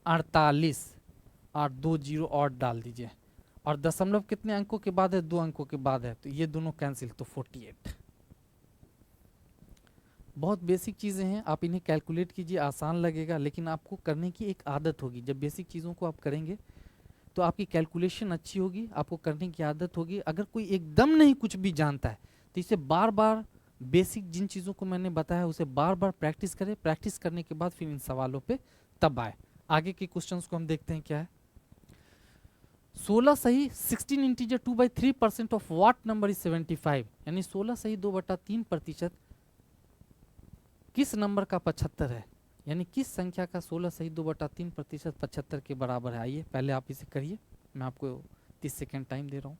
48, और 2 0 और डाल दीजिए, और दशमलव कितने अंकों के बाद है, 2 अंकों के बाद है, तो ये दोनों कैंसिल, तो 48। बहुत बेसिक चीज़ें हैं, आप इन्हें कैलकुलेट कीजिए, आसान लगेगा, लेकिन आपको करने की एक आदत होगी। जब बेसिक चीज़ों को आप करेंगे तो आपकी कैलकुलेशन अच्छी होगी, आपको करने की आदत होगी। अगर कोई एकदम नहीं कुछ भी जानता है तो इसे बार बार, बेसिक जिन चीज़ों को मैंने बताया उसे बार बार प्रैक्टिस करें। प्रैक्टिस करने के बाद फिर इन सवालों पे तब आए। आगे के क्वेश्चंस को हम देखते हैं क्या है। 16 सही 16 integer 2/3% of what number is 75, यानी 16 सही 2/3% किस नंबर का 75 है। यानी किस संख्या का 16 सही 2/3% 75 के बराबर है। आइए पहले आप इसे करिए, मैं आपको 30 सेकेंड टाइम दे रहा हूँ।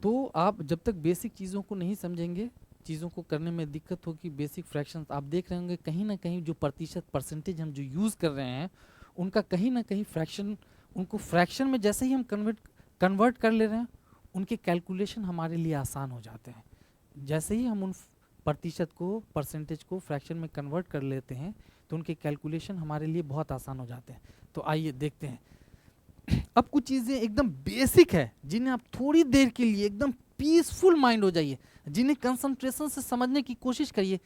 तो आप जब तक बेसिक चीज़ों को नहीं समझेंगे, चीज़ों को करने में दिक्कत होगी। बेसिक फ्रैक्शंस आप देख रहे होंगे कहीं ना कहीं जो प्रतिशत परसेंटेज हम जो यूज़ कर रहे हैं उनका कहीं ना कहीं फ्रैक्शन, उनको फ्रैक्शन में जैसे ही हम कन्वर्ट कर ले रहे हैं उनके कैलकुलेशन हमारे लिए आसान हो जाते हैं। जैसे ही हम उन प्रतिशत को, परसेंटेज को फ्रैक्शन में कन्वर्ट कर लेते हैं तो उनके कैलकुलेशन हमारे लिए बहुत आसान हो जाते हैं। तो आइए देखते हैं। अब कुछ चीज़ें एकदम बेसिक है जिन्हें आप थोड़ी देर के लिए एकदम पीसफुल माइंड हो जाइए, जिन्हें कंसंट्रेशन से समझने की कोशिश करिए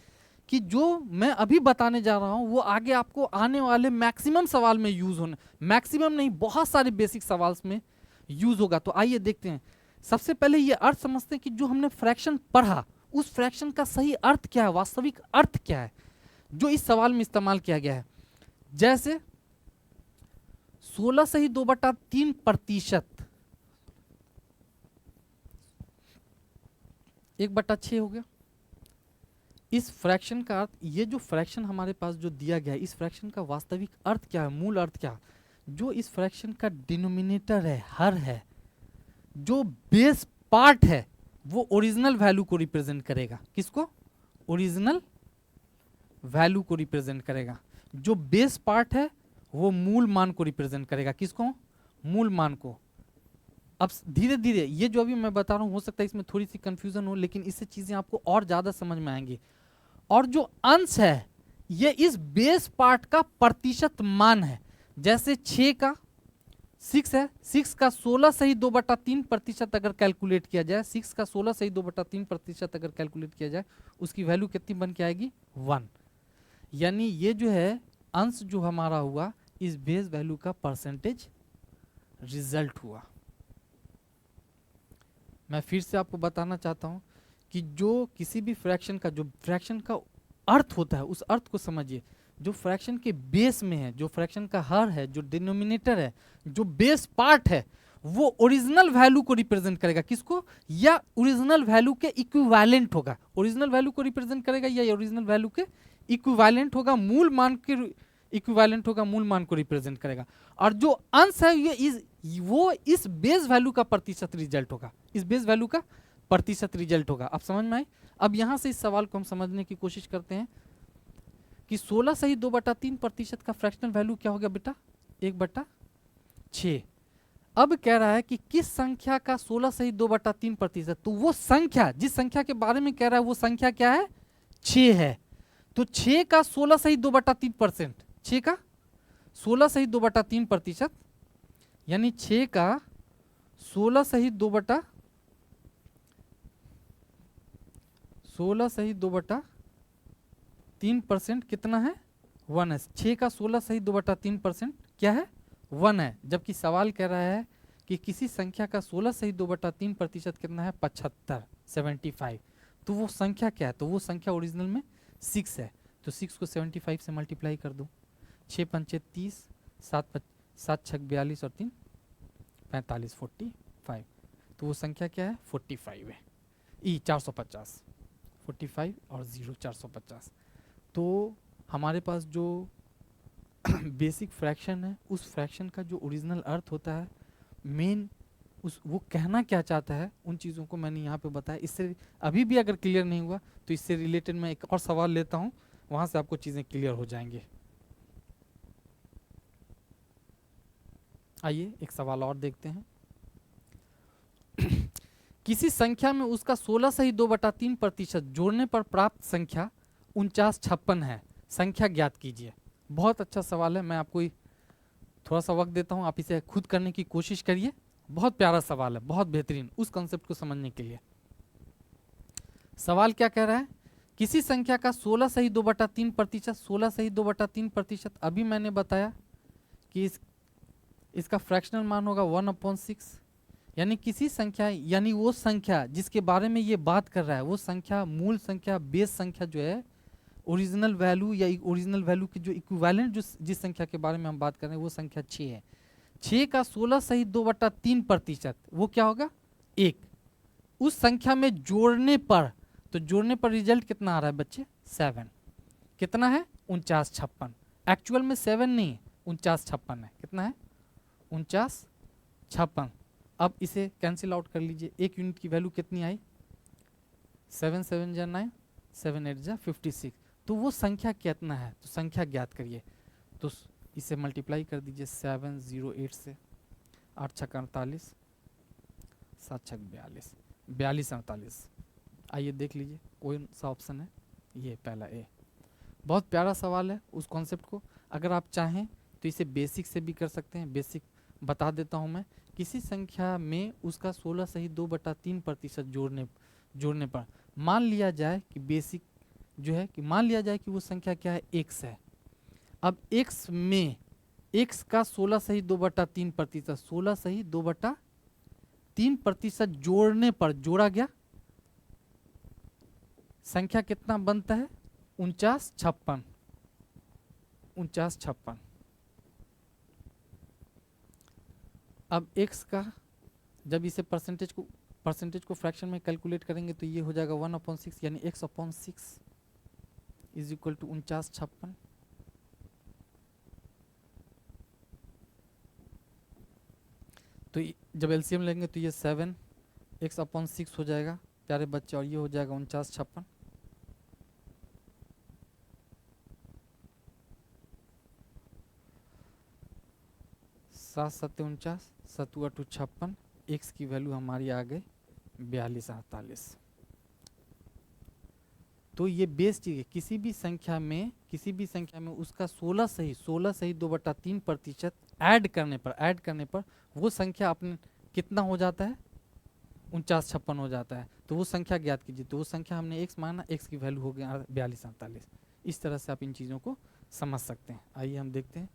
कि जो मैं अभी बताने जा रहा हूं वो आगे आपको आने वाले मैक्सिमम सवाल में यूज होने, मैक्सिमम नहीं बहुत सारे बेसिक सवाल में यूज होगा। तो आइए देखते हैं। सबसे पहले ये अर्थ समझते हैं कि जो हमने फ्रैक्शन पढ़ा उस फ्रैक्शन का सही अर्थ क्या है, वास्तविक अर्थ क्या है जो इस सवाल में इस्तेमाल किया गया है। जैसे 16 सही 2/3% 1/6 हो गया। इस फ्रैक्शन का अर्थ, ये जो फ्रैक्शन हमारे पास जो दिया गया है इस फ्रैक्शन का वास्तविक अर्थ क्या है, मूल अर्थ क्या है। जो इस फ्रैक्शन का डिनोमिनेटर है, हर है, जो बेस पार्ट है वो ओरिजिनल वैल्यू को रिप्रेजेंट करेगा। किसको? ओरिजिनल वैल्यू को रिप्रेजेंट करेगा। जो बेस पार्ट है वो मूल मान को रिप्रेजेंट करेगा। किसको? मूल मान को। अब धीरे धीरे ये जो अभी मैं बता रहा हूं हो सकता है इसमें थोड़ी सी कंफ्यूजन हो, लेकिन इससे चीजें आपको और ज्यादा समझ में आएंगी। और जो अंश है ये इस बेस पार्ट का प्रतिशत मान है। जैसे 6 का 6 है, 6 का 16 सही 2/3% अगर कैलकुलेट किया जाए, 6 का 16 सही 2/3% अगर कैलकुलेट किया जाए उसकी वैल्यू कितनी बन के आएगी? 1। यानी ये जो है अंश जो हमारा हुआ इस बेस वैल्यू का परसेंटेज रिजल्ट हुआ। मैं फिर से आपको बताना चाहता हूं कि जो किसी भी फ्रैक्शन का, जो फ्रैक्शन का अर्थ होता है उस अर्थ को समझिए। जो फ्रैक्शन के बेस में है, जो फ्रैक्शन का हर है, जो डिनोमिनेटर है, जो बेस पार्ट है वो ओरिजिनल वैल्यू को रिप्रेजेंट करेगा। किसको? या ओरिजिनल वैल्यू के इक्विवेलेंट होगा। ओरिजिनल वैल्यू को रिप्रेजेंट करेगा या ओरिजिनल वैल्यू के इक्विवेलेंट होगा, मूल मान के इक्विवेलेंट होगा, मूल मान को रिप्रेजेंट करेगा। और जो अंश है वो इस बेस वैल्यू का प्रतिशत रिजल्ट होगा, इस बेस वैल्यू का प्रतिशत रिजल्ट होगा। आप समझ में आए? अब यहां से इस सवाल को हम समझने की कोशिश करते हैं कि 16 सही 2/3% का फ्रैक्शनल वैल्यू क्या हो गया बेटा? 1/6। अब कह रहा है कि किस संख्या का 16 सही 2/3%, तो वो संख्या जिस संख्या के बारे में कह रहा है वो संख्या क्या है? 6 है। तो 6 का 16 सही 2/3%, 6 का 16 सही 2/3%, यानी 6 का 16 सही 2/3% कितना है? 1 है। 6 का 16 सही 2/3% क्या है? 1 है। जबकि सवाल कह रहा है कि किसी संख्या का 16 सही 2/3% कितना है? 75, 75। तो वो संख्या क्या है? तो वो संख्या ओरिजिनल में 6 है। तो 6 को 75 से मल्टीप्लाई कर दो। 6 पंचे 30, 7 6 42 और 3 45, 45। तो वो संख्या क्या है? 45 है। 450, 45 और 0 450। तो हमारे पास जो बेसिक फ्रैक्शन है उस फ्रैक्शन का जो ओरिजिनल अर्थ होता है, मेन वो कहना क्या चाहता है, उन चीज़ों को मैंने यहाँ पे बताया। इससे अभी भी अगर क्लियर नहीं हुआ तो इससे रिलेटेड मैं एक और सवाल लेता हूँ, वहाँ से आपको चीज़ें क्लियर हो जाएंगे। आइए एक सवाल और देखते हैं। किसी संख्या में उसका 16 सही 2/3% जोड़ने पर प्राप्त संख्या 4956 है, संख्या ज्ञात कीजिए। बहुत अच्छा सवाल है, मैं आपको थोड़ा सा वक्त देता हूं, आप इसे खुद करने की कोशिश करिए। बहुत प्यारा सवाल है, बहुत बेहतरीन, उस कॉन्सेप्ट को समझने के लिए। सवाल क्या कह रहा है? किसी संख्या का 16 सही 2/3%, 16 सही 2/3%, अभी मैंने बताया कि इसका फ्रैक्शनल मान होगा 1/6। यानी किसी संख्या, यानी वो संख्या जिसके बारे में ये बात कर रहा है वो संख्या, मूल संख्या, बेस संख्या जो है, ओरिजिनल वैल्यू या ओरिजिनल वैल्यू की जो इक्विवेलेंट जिस संख्या के बारे में हम बात कर रहे हैं वो संख्या 6 है। 6 का 16 सही 2/3% वो क्या होगा? 1। उस संख्या में जोड़ने पर, तो जोड़ने पर रिजल्ट कितना आ रहा है बच्चे 7। कितना है 4956। एक्चुअल में 7 नहीं 4956 है। कितना है 4956। अब इसे कैंसिल आउट कर लीजिए। एक यूनिट की वैल्यू कितनी आई 7 7 जा 9 7 8 जा 56। तो वो संख्या कितना है तो संख्या ज्ञात करिए। तो इसे मल्टीप्लाई कर दीजिए 708 से। 8 छक्का 48 7 छक 42 42 48। आइए देख लीजिए कौन सा ऑप्शन है। ये पहला ए। बहुत प्यारा सवाल है उस कॉन्सेप्ट को अगर आप चाहें तो इसे बेसिक से भी कर सकते हैं। बेसिक बता देता हूं मैं। किसी संख्या में उसका 16 सही 2/3% जोड़ने पर मान लिया जाए कि बेसिक जो है कि मान लिया जाए कि वो संख्या क्या है x है। अब x में x का 16 सही 2/3%, 16 सही 2/3% जोड़ने पर जोड़ा गया संख्या कितना बनता है 4956। अब x का जब इसे परसेंटेज को फ्रैक्शन में कैलकुलेट करेंगे तो ये हो जाएगा 1/6 यानी x/6 इज इक्वल टू 4956। तो जब एलसीएम लेंगे तो ये 7 x/6 हो जाएगा प्यारे बच्चे और ये हो जाएगा 4956। 7 7 49 7 8 56। x की वैल्यू हमारी आ गई 42 48। तो ये बेस चीज है किसी भी संख्या में उसका 16 सही 2/3% ऐड करने पर वो संख्या अपने कितना हो जाता है 4956 हो जाता है। तो वो संख्या ज्ञात कीजिए। तो वो संख्या हमने x माना x की वैल्यू हो गया 42 48। इस तरह से आप इन चीजों को समझ सकते हैं। आइए हम देखते हैं।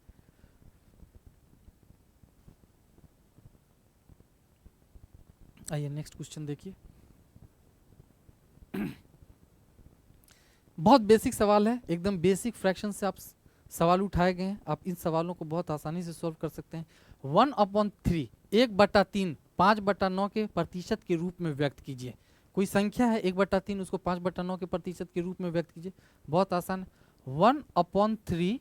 आइए नेक्स्ट क्वेश्चन देखिए। बहुत बेसिक सवाल है एकदम बेसिक फ्रैक्शन से आप सवाल उठाए गए हैं। आप इन सवालों को बहुत आसानी से सॉल्व कर सकते हैं। 1/3 1/3 5/9 के प्रतिशत के रूप में व्यक्त कीजिए। कोई संख्या है 1/3 उसको 5/9 के प्रतिशत के रूप में व्यक्त कीजिए। बहुत आसान। 1/3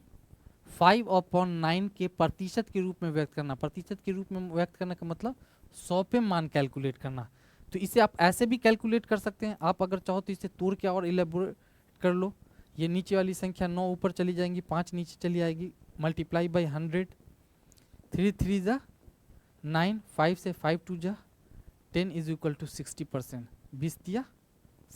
5/9 के प्रतिशत के रूप में व्यक्त करना। प्रतिशत के रूप में व्यक्त करने का मतलब 100 पे मान कैलकुलेट करना। तो इसे आप ऐसे भी कैलकुलेट कर सकते हैं। आप अगर चाहो तो इसे तोड़ के और इलेबोरेट कर लो। ये नीचे वाली संख्या 9 ऊपर चली जाएंगी 5 नीचे चली आएगी मल्टीप्लाई बाई 100 3 3 जा 9 5 से 5 2 जा 10 इज इक्वल टू 60%। 20 दिया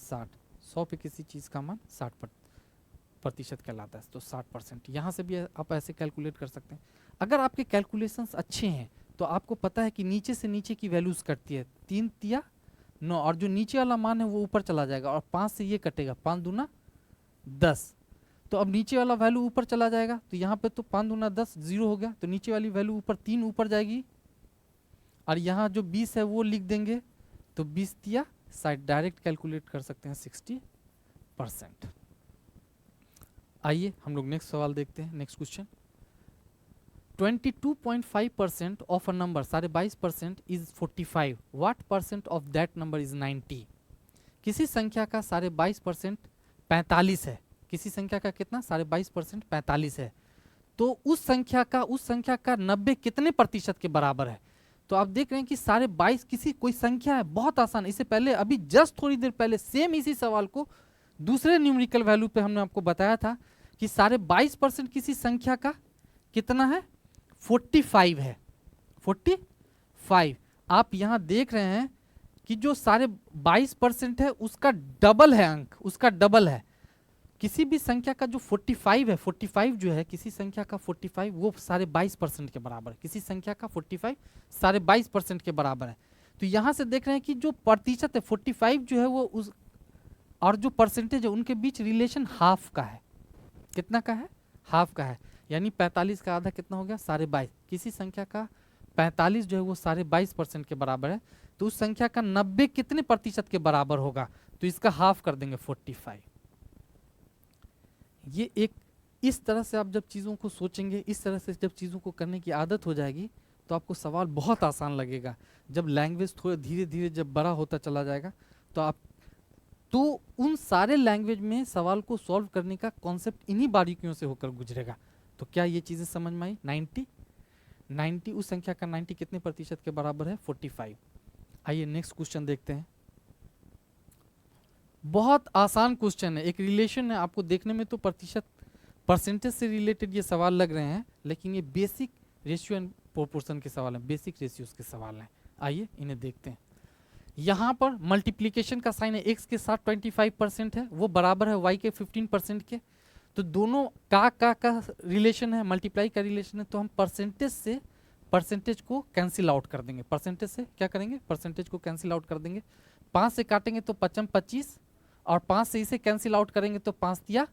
60। 100 पे किसी चीज़ का मान 60% कहलाता है तो 60%। यहाँ से भी आप ऐसे कैलकुलेट कर सकते हैं। अगर आपके कैलकुलेशंस अच्छे हैं तो आपको पता है कि नीचे से नीचे की वैल्यूज कटती है 3 तिया 9 और जो नीचे वाला मान है वो ऊपर चला जाएगा और 5 से ये कटेगा 5 दूना 10। तो अब नीचे वाला वैल्यू ऊपर चला जाएगा तो यहाँ पे तो 5 दूना 10 0 हो गया। तो नीचे वाली वैल्यू ऊपर 3 ऊपर जाएगी और यहाँ जो 20 है वो लिख देंगे तो 20 तिया 60। डायरेक्ट कैलकुलेट कर सकते हैं 60%। आइए हम लोग नेक्स्ट सवाल देखते हैं। Next question 22.5% of a number 22.5% is 45। What percent of that number is 90। किसी संख्या का 22.5% 45 है। किसी संख्या का कितना 22.5% 45 है। तो उस संख्या का 90 कितने प्रतिशत के बराबर है। तो आप देख रहे हैं कि 22.5 किसी कोई संख्या है। बहुत आसान। इससे पहले अभी जस्ट थोड़ी देर पहले सेम इसी सवाल को दूसरे न्यूमेरिकल वैल्यू पे हमने आपको बताया था कि 22.5% किसी संख्या का कितना है 45 है। 45 आप यहां देख रहे हैं कि जो 22.5% है उसका डबल है अंक उसका डबल है। किसी भी संख्या का जो 45 है 45 जो है किसी संख्या का 45 वो 22.5% के बराबर है। किसी संख्या का 45 22.5% के बराबर है। तो यहां से देख रहे हैं कि जो प्रतिशत है 45 जो है वो उस और जो परसेंटेज है उनके बीच रिलेशन हाफ का है। कितना का है हाफ का है। यानी 45 का आधा कितना हो गया 22.5। किसी संख्या का 45 जो है वो 22.5% के बराबर है। तो उस संख्या का 90 कितने प्रतिशत के बराबर होगा तो इसका हाफ कर देंगे 45। ये एक इस तरह से आप जब चीज़ों को सोचेंगे इस तरह से जब चीज़ों को करने की आदत हो जाएगी तो आपको सवाल बहुत आसान लगेगा। जब लैंग्वेज थोड़ा धीरे धीरे जब बड़ा होता चला जाएगा तो आप तो उन सारे लैंग्वेज में सवाल को सॉल्व करने का कॉन्सेप्ट इन्हीं बारीकियों से होकर गुजरेगा। तो क्या ये चीजें समझ में आई? 90 उस संख्या का 90 कितने प्रतिशत के बराबर है? 45। आइए नेक्स्ट क्वेश्चन देखते हैं। बहुत आसान क्वेश्चन है, एक रिलेशन है, आपको देखने में तो प्रतिशत परसेंटेज से रिलेटेड ये सवाल लग रहे हैं, लेकिन ये बेसिक रेशियो एंड प्रोपोर्शन के सवाल हैं, बेसिक रेशियोज के सवाल हैं। आइए इन्हें देखते हैं। यहाँ पर मल्टीप्लीकेशन का साइन है, x के साथ 25% है, वो बराबर है y के 15% के। तो दोनों का रिलेशन है, मल्टीप्लाई का रिलेशन है, तो हम परसेंटेज से परसेंटेज को कैंसिल आउट कर देंगे। परसेंटेज से क्या करेंगे? परसेंटेज को कैंसिल आउट कर देंगे। 5 से काटेंगे तो 5 25, और 5 से इसे कैंसिल आउट करेंगे तो 5 तिया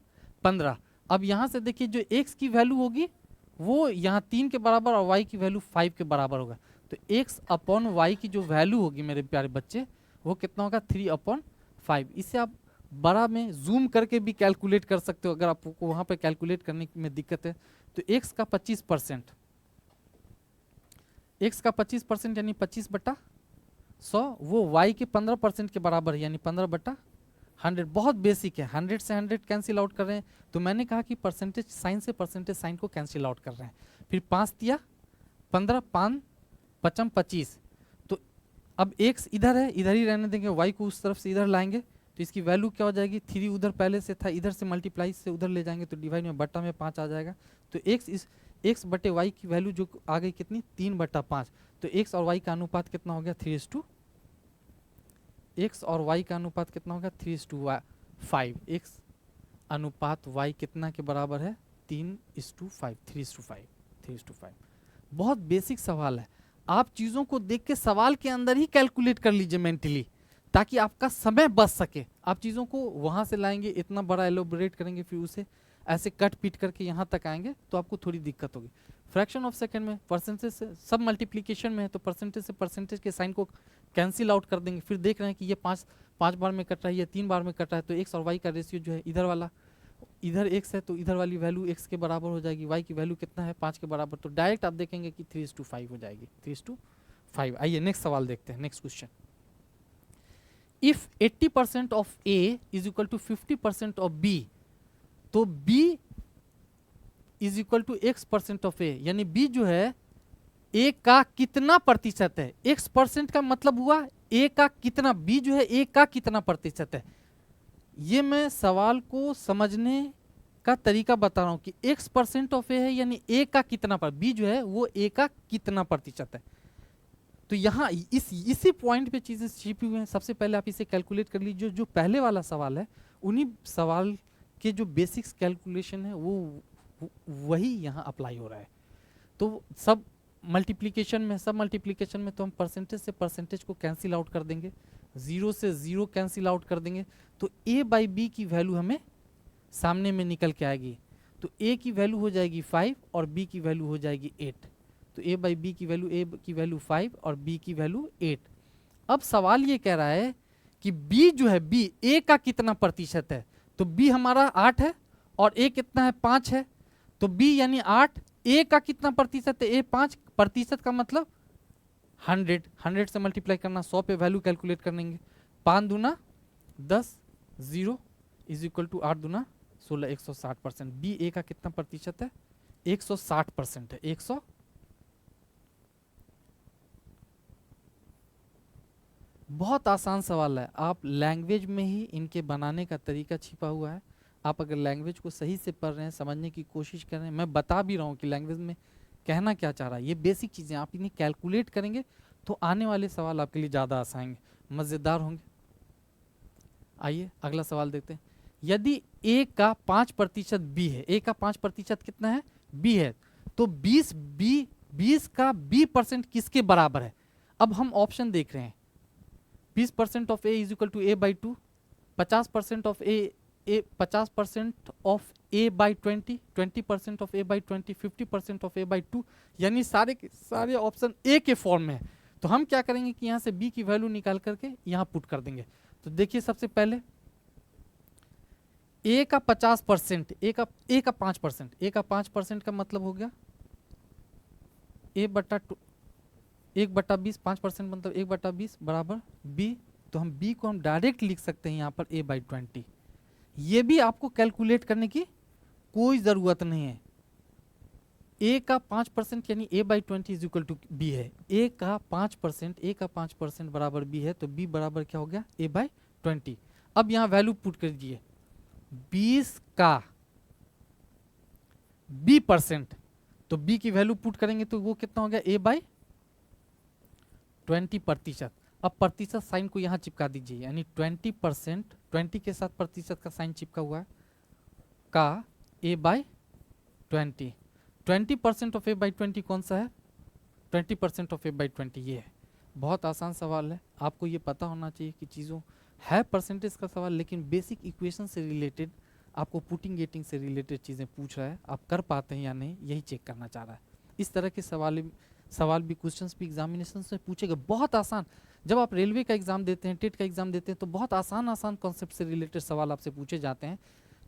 15। अब यहाँ से देखिए जो x की वैल्यू होगी वो यहाँ 3 के बराबर और y की वैल्यू 5 के बराबर होगा। तो x अपॉन y की जो वैल्यू होगी मेरे प्यारे बच्चे, वो कितना होगा? 3/5। इसे आप बड़ा में जूम करके भी कैलकुलेट कर सकते हो अगर आपको वहाँ पे कैलकुलेट करने में दिक्कत है। तो x का 25%, x का 25% यानी 25/100, वो y के 15% के बराबर है, यानी 15/100। बहुत बेसिक है, 100 से 100 कैंसिल आउट कर रहे हैं, तो मैंने कहा कि परसेंटेज साइन से परसेंटेज साइन को कैंसिल आउट कर रहे हैं। फिर 5 तिया 15, 5 5 25। तो अब x इधर है, इधर ही रहने देंगे, y को उस तरफ से इधर लाएंगे, तो इसकी वैल्यू क्या हो जाएगी? 3 उधर पहले से था, इधर से मल्टीप्लाई से उधर ले जाएंगे तो डिवाइड में बट्टा में 5 आ जाएगा। तो x बटे y की वैल्यू जो आ गई कितनी? 3/5। तो x और y का अनुपात कितना हो गया? 3:5। x और y का अनुपात कितना होगा? 3:5। x अनुपात y कितना के बराबर है? 3:5। 3:5। बहुत बेसिक सवाल है, आप चीजों को देख के सवाल के अंदर ही कैलकुलेट कर लीजिए मेंटली, ताकि आपका समय बच सके। आप चीजों को वहां से लाएंगे, इतना बड़ा एलोबरेट करेंगे, फिर उसे ऐसे कट पीट करके यहाँ तक आएंगे तो आपको थोड़ी दिक्कत होगी। फ्रैक्शन ऑफ सेकंड में परसेंटेज से, सब मल्टीप्लिकेशन में है तो परसेंटेज से परसेंटेज के साइन को कैंसिल आउट कर देंगे। फिर देख रहे हैं कि ये 5 बार में कट रहा है, ये 3 बार में कट रहा है, तो x और y का रेशियो जो है इधर वाला, इधर x है तो इधर वाली वैल्यू x के बराबर हो जाएगी, y की वैल्यू कितना है? 5 के बराबर। तो डायरेक्ट आप देखेंगे कि 3:5 हो जाएगी, 3:5। आइए नेक्स्ट सवाल देखते हैं, next question. If 80% of a is equal to 50% of b, तो b is equal to x% of a, यानी b जो है a का कितना प्रतिशत है? x% का मतलब हुआ a का कितना, b जो है a का कितना प्रतिशत है। ये मैं सवाल को समझने का तरीका बता रहा हूं कि x% ऑफ a है, यानी a का कितना पर, b जो है वो a का कितना प्रतिशत है। तो यहाँ इसी पॉइंट पे चीजें छिपी हुई हैं। सबसे पहले आप इसे कैलकुलेट कर लीजिए, जो पहले वाला सवाल है उन्हीं सवाल के जो बेसिक्स कैलकुलेशन है वो वही यहाँ अप्लाई हो रहा है। तो सब मल्टीप्लिकेशन में तो हम परसेंटेज से परसेंटेज को कैंसिल आउट कर देंगे, 0 से 0 कैंसिल आउट कर देंगे, तो a बाई बी की वैल्यू हमें सामने में निकल के आएगी। तो a की वैल्यू हो जाएगी 5 और b की वैल्यू हो जाएगी 8। तो a बाई बी की वैल्यू 5 और b की वैल्यू 8। अब सवाल ये कह रहा है कि b जो है, b a का कितना प्रतिशत है, तो b हमारा 8 है और a कितना है? 5 है। तो b यानी 8, a का कितना प्रतिशत है? a 5%, का मतलब 100 से मल्टीप्लाई करना, 100 पे वैल्यू कैलकुलेट करेंगे। 5 दूना 10, 0 इज इक्वल टू 8 दूना 16, 160%। b a का कितना प्रतिशत है? 160% है। 100 बहुत आसान सवाल है, आप लैंग्वेज में ही इनके बनाने का तरीका छिपा हुआ है। आप अगर लैंग्वेज को सही से पढ़ रहे हैं, समझने की कोशिश कर रहे हैं, मैं बता भी रहा हूँ कि लैंग्वेज में कहना क्या चाह रहा है, ये बेसिक चीज़ें आप इन्हें कैलकुलेट करेंगे तो आने वाले सवाल आपके लिए ज़्यादा आसान मज़ेदार होंगे। आइए अगला सवाल देखते हैं। यदि a का 5% b है, a का 5% कितना है? b है, तो 20 का b% किसके बराबर है? अब हम ऑप्शन देख रहे हैं, 20% of a is equal to a by 2, 50% of a 50% of a by 20, 20% of a by 20, 50% of a by 2, यानी सारे के सारे ऑप्शन a के फॉर्म में है। तो हम क्या करेंगे कि यहाँ से b की वैल्यू निकाल करके यहाँ पुट कर देंगे। तो देखिए सबसे पहले a का 50%, a का 5%, a का 5% का मतलब हो गया a बटा 1/20, 5% मतलब 1/20 बराबर b तो हम b को हम डायरेक्ट लिख सकते हैं यहाँ पर a/20। ये भी आपको कैलकुलेट करने की कोई ज़रूरत नहीं है। a का 5% यानी a/20 is equal to b है। a का 5% बराबर b है, तो b बराबर क्या हो गया a/20। अब यहाँ वैल्यू पुट कर दीजिए, 20 का b%, तो b की वैल्यू पुट करेंगे तो वो कितना हो गया a/20%। अब प्रतिशत साइन को यहाँ चिपका दीजिए, यानी 20%, 20 के साथ प्रतिशत का साइन चिपका हुआ है, का a/20। 20% ऑफ a/20 कौन सा है? 20% ऑफ a/20 ये है। बहुत आसान सवाल है, आपको ये पता होना चाहिए कि चीज़ों है परसेंटेज का सवाल, लेकिन बेसिक इक्वेशन से रिलेटेड, आपको पुटिंग गेटिंग से रिलेटेड चीज़ें पूछ रहा है, आप कर पाते हैं या नहीं, यही चेक करना चाह रहा है। इस तरह के सवाल भी क्वेश्चंस भी एग्जामिनेशन से पूछेगा, बहुत आसान। जब आप रेलवे का एग्जाम देते हैं, टेट का एग्जाम देते हैं, तो बहुत आसान कॉन्सेप्ट से रिलेटेड सवाल आपसे पूछे जाते हैं।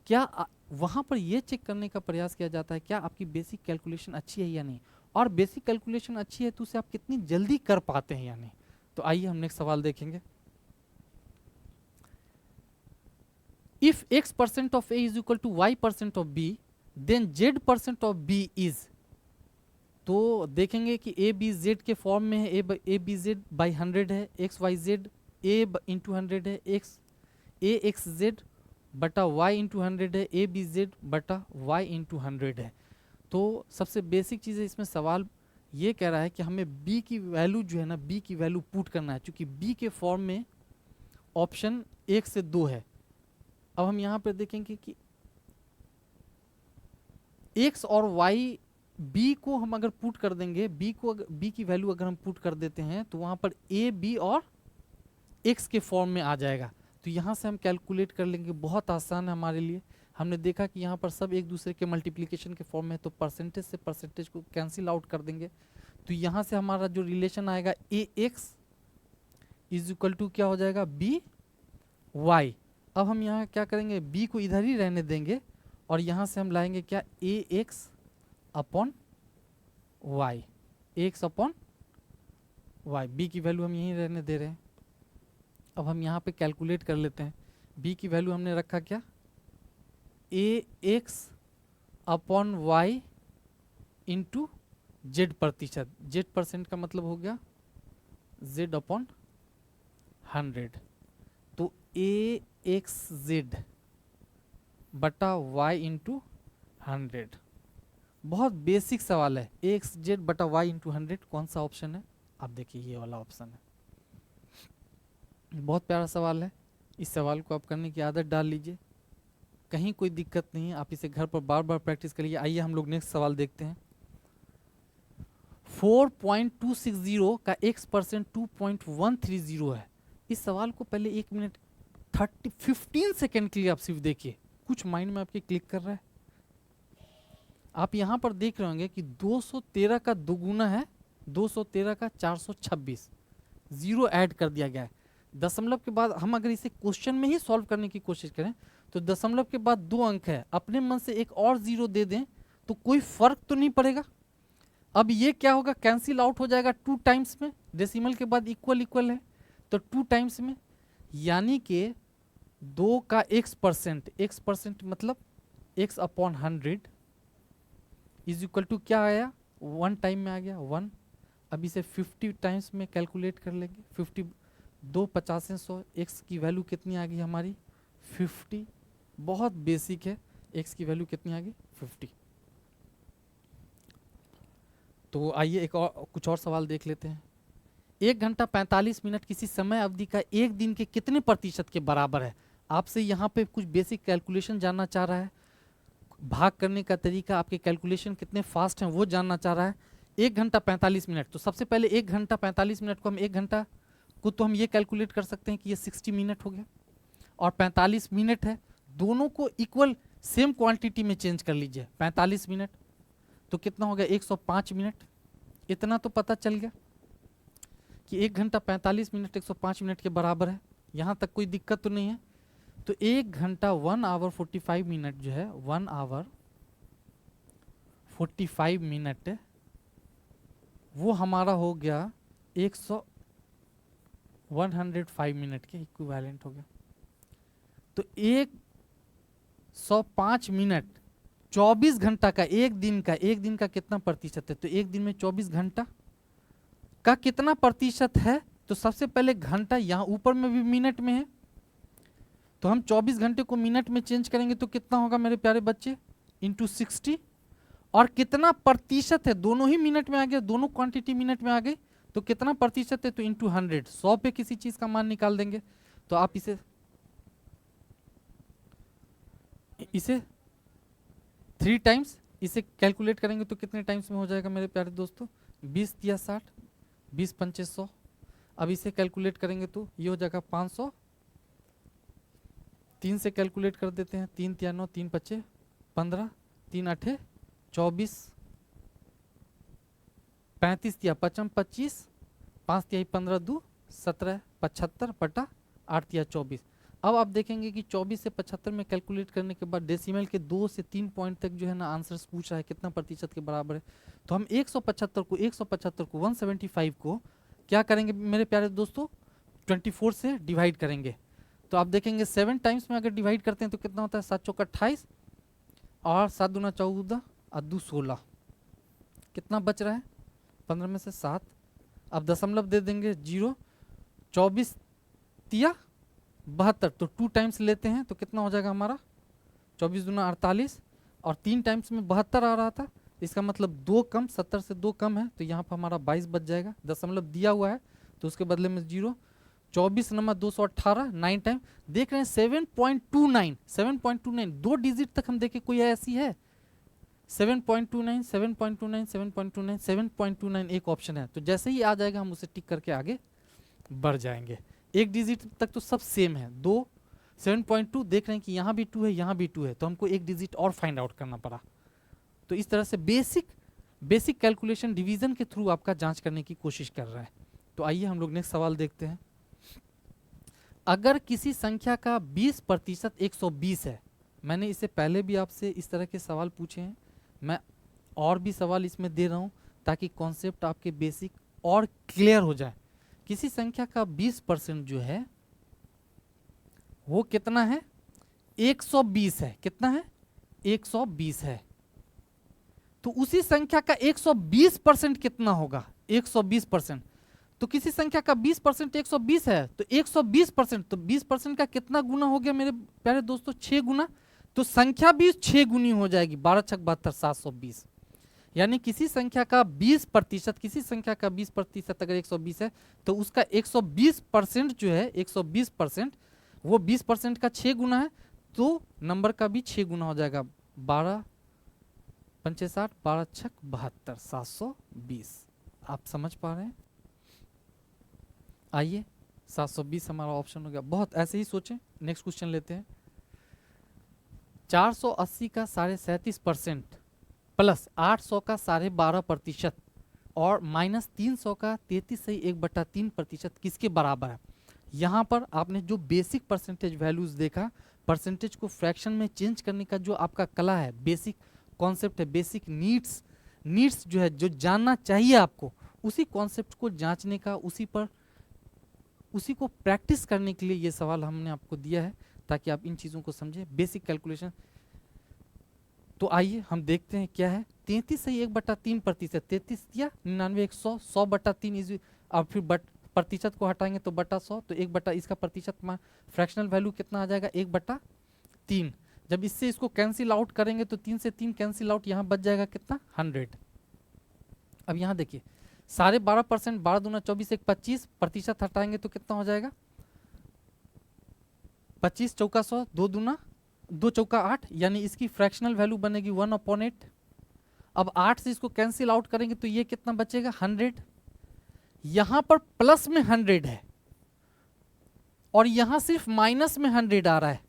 क्या वहाँ पर ये चेक करने का प्रयास किया जाता है क्या आपकी बेसिक कैलकुलेशन अच्छी है या नहीं, और बेसिक कैलकुलेशन अच्छी है तो उसे आप कितनी जल्दी कर पाते हैं या नहीं। तो आइए हम नेक्स्ट सवाल देखेंगे। If x% of a is equal to y% of b, then z% of b is, तो देखेंगे कि a b z के फॉर्म में है, a b z बाई 100 है, x y z a into 100 है, a x z बटा y into 100 है, a b z बटा y इंटू 100 है। तो सबसे बेसिक चीज़ है इसमें, सवाल ये कह रहा है कि हमें b की वैल्यू जो है ना, b की वैल्यू पुट करना है, क्योंकि b के फॉर्म में ऑप्शन 1 से 2 है। अब हम यहाँ पे देखेंगे कि x और y, b को हम अगर पुट कर देंगे, b की वैल्यू अगर हम पुट कर देते हैं, तो वहाँ पर a b और x के फॉर्म में आ जाएगा। तो यहाँ से हम कैलकुलेट कर लेंगे, बहुत आसान है हमारे लिए। हमने देखा कि यहाँ पर सब एक दूसरे के मल्टीप्लिकेशन के फॉर्म में है, तो परसेंटेज से परसेंटेज को कैंसिल आउट कर देंगे। तो यहाँ से हमारा जो रिलेशन आएगा ए एक्स इज इक्वल टू क्या हो जाएगा बी वाई। अब हम यहाँ क्या करेंगे, b को इधर ही रहने देंगे और यहाँ से हम लाएंगे क्या a x upon y, x upon y. B की वैल्यू हम यहीं रहने दे रहे हैं। अब हम यहाँ पे कैलकुलेट कर लेते हैं। b की वैल्यू हमने रखा क्या, a x upon y into z%। z% का मतलब हो गया z अपॉन 100। तो ए एक्स जेड बटा वाई इंटू 100। बहुत बेसिक सवाल है, ए एक्स जेड बटा वाई इंटू 100 कौन सा ऑप्शन है? आप देखिए ये वाला ऑप्शन है। बहुत प्यारा सवाल है, इस सवाल को आप करने की आदत डाल लीजिए, कहीं कोई दिक्कत नहीं है, आप इसे घर पर बार बार प्रैक्टिस करिए। आइए हम लोग नेक्स्ट सवाल देखते हैं। 4.260 का x% 2.130 है। इस सवाल को पहले 1 मिनट 15 सेकेंड के लिए आप सिर्फ देखिए, कुछ माइंड में आपके क्लिक कर रहा है। आप यहाँ पर देख रहे होंगे कि 213 का दोगुना है 213 का 426, जीरो ऐड कर दिया गया है। दशमलव के बाद हम अगर इसे क्वेश्चन में ही सॉल्व करने की कोशिश करें तो दशमलव के बाद 2 अंक है, अपने मन से एक और जीरो दे दें तो कोई फर्क तो नहीं पड़ेगा। अब ये क्या होगा, कैंसिल आउट हो जाएगा 2 टाइम्स में, डेसिमल के बाद इक्वल इक्वल है तो 2 टाइम्स में, यानी कि 2 का x% मतलब x upon 100 is equal to क्या आया, 1 टाइम में आ गया 1। अब इसे 50 टाइम्स में कैलकुलेट कर लेंगे, 50 2 50 100, x की वैल्यू कितनी आ गई हमारी 50। बहुत बेसिक है, x की वैल्यू कितनी आ गई 50। तो आइए एक और कुछ और सवाल देख लेते हैं। 1 घंटा 45 मिनट किसी समय अवधि का 1 दिन के कितने प्रतिशत के बराबर है? आपसे यहाँ पे कुछ बेसिक कैलकुलेशन जानना चाह रहा है, भाग करने का तरीका, आपके कैलकुलेशन कितने फास्ट हैं वो जानना चाह रहा है। 1 घंटा 45 मिनट, तो सबसे पहले 1 घंटा 45 मिनट को हम 1 घंटा को तो हम ये कैलकुलेट कर सकते हैं कि ये 60 मिनट हो गया, और 45 मिनट है, दोनों को इक्वल सेम क्वांटिटी में चेंज कर लीजिए। 45 मिनट तो कितना हो गया 105 मिनट। इतना तो पता चल गया कि 1 घंटा 45 मिनट 105 मिनट के बराबर है, यहाँ तक कोई दिक्कत तो नहीं है। तो 1 घंटा 1 आवर 45 मिनट जो है 1 आवर 45 मिनट वो हमारा हो गया 105 मिनट के इक्विवेलेंट हो गया। तो 105 मिनट 24 घंटा का, एक दिन का कितना प्रतिशत है? तो एक दिन में 24 घंटा का कितना प्रतिशत है? तो सबसे पहले घंटा, यहां ऊपर में भी मिनट में है, तो हम 24 घंटे को मिनट में चेंज करेंगे तो कितना होगा मेरे प्यारे बच्चे? इंटू 60। और कितना प्रतिशत है? दोनों ही मिनट में आ गया, दोनों क्वांटिटी मिनट में आ गई, तो कितना प्रतिशत है? तो इंटू 100। 100 पे किसी चीज का मान निकाल देंगे, तो आप इसे 3 टाइम्स इसे कैलकुलेट करेंगे तो कितने टाइम्स में हो जाएगा मेरे प्यारे दोस्तों? 20 या 60, 20 पंचे 100। अब इसे कैलकुलेट करेंगे तो ये हो जाएगा 500। 3 से कैलकुलेट कर देते हैं, 3 तिया 9, 3 पच्चे 15, 3 अठे 24, 35 तिया 55 25, 5 तिया 15 2 17, 75 बटा 8 तिया 24। अब आप देखेंगे कि 24 से 75 में कैलकुलेट करने के बाद डेसिमल के 2 से 3 पॉइंट तक जो है ना आंसर्स पूछ रहा है कितना प्रतिशत के बराबर है। तो हम 175 को 175 को क्या करेंगे मेरे प्यारे दोस्तों? 24 से डिवाइड करेंगे। तो आप देखेंगे 7 टाइम्स में अगर डिवाइड करते हैं तो कितना होता है? 7 चौका 28 और 7 दूना 14 और 2 16। कितना बच रहा है? 15 में से 7। अब दशमलव दे देंगे 0। 24 तिया 72, तो 2 टाइम्स लेते हैं तो कितना हो जाएगा हमारा? 24 दूना 48 और 3 टाइम्स में 72 आ रहा था, इसका मतलब 2 कम, 70 से 2 कम है, तो यहाँ पर हमारा 22 बच जाएगा। दशमलव दिया हुआ है तो उसके बदले में 0। 24 नंबर 218, 9 टाइम देख रहे हैं 7.29, 7.29 2 डिजिट तक हम देखें कोई ऐसी है? 7.29, 7.29, 7.29, 7.29 एक ऑप्शन है, तो जैसे ही आ जाएगा हम उसे टिक करके आगे बढ़ जाएंगे। एक डिजिट तक तो सब सेम है। 2 7.2 देख रहे हैं कि यहाँ भी 2 है, यहाँ भी 2 है, तो हमको एक डिजिट और फाइंड आउट करना पड़ा। तो इस तरह से बेसिक कैलकुलेशन डिवीजन के थ्रू आपका जांच करने की कोशिश कर रहा है। तो आइए हम लोग नेक्स्ट सवाल देखते हैं। अगर किसी संख्या का 20% 120 है, मैंने इससे पहले भी आपसे इस तरह के सवाल पूछे हैं, मैं और भी सवाल इसमें दे रहा हूं ताकि कॉन्सेप्ट आपके बेसिक और क्लियर हो जाए। किसी संख्या का 20% जो है वो कितना है? 120 है। कितना है? 120 है। तो उसी संख्या का 120% कितना होगा? 120%। तो किसी संख्या का 20% 120 है, तो 120%, तो 20% का कितना गुना हो गया मेरे प्यारे दोस्तों? 6 गुना। तो संख्या भी 6 गुनी हो जाएगी, 12 छक 72, 720। यानी किसी संख्या का 20%, किसी संख्या का 20% अगर 120 है तो उसका 120% जो है, 120% वो 20% का 6 गुना है, तो नंबर का भी 6 गुना हो जाएगा। 12 पंचे 60, 12 छक 72, 720। आप समझ पा रहे हैं? आइए 720 हमारा ऑप्शन हो गया। बहुत ऐसे ही सोचें। नेक्स्ट क्वेश्चन लेते हैं। 480 का 37.5% प्लस 800 का 12.5% और माइनस 300 का 33.1/3% किसके बराबर है? यहाँ पर आपने जो बेसिक परसेंटेज वैल्यूज देखा, परसेंटेज को फ्रैक्शन में चेंज करने का जो आपका कला है, बेसिक कॉन्सेप्ट है, बेसिक नीड्स जो है, जो जानना चाहिए आपको, उसी कॉन्सेप्ट को जांचने का, उसी को प्रैक्टिस करने के लिए ये सवाल हमने आपको दिया है ताकि आप इन चीज़ों को समझें, बेसिक कैलकुलेशन। तो आइए हम देखते हैं क्या है। 33.1/3%, 33 या 99 100, 100/3 इज, अब फिर प्रतिशत को हटाएंगे तो बटा 100, तो 1 इसका प्रतिशत फ्रैक्शनल वैल्यू कितना आ जाएगा? 1/3। जब इससे इसको कैंसिल आउट करेंगे तो 3 से 3 कैंसिल आउट, यहाँ बच जाएगा कितना? 100। अब यहाँ देखिए 12.5%, 12 दूना 24, 1 25, प्रतिशत हटाएंगे तो कितना हो जाएगा? 25 चौका 100, 2 दूना 2 चौका 8, यानी इसकी फ्रैक्शनल वैल्यू बनेगी 1/8। अब 8 से इसको कैंसिल आउट करेंगे तो ये कितना बचेगा? 100। यहां पर प्लस में 100 है और यहां सिर्फ माइनस में 100 आ रहा है,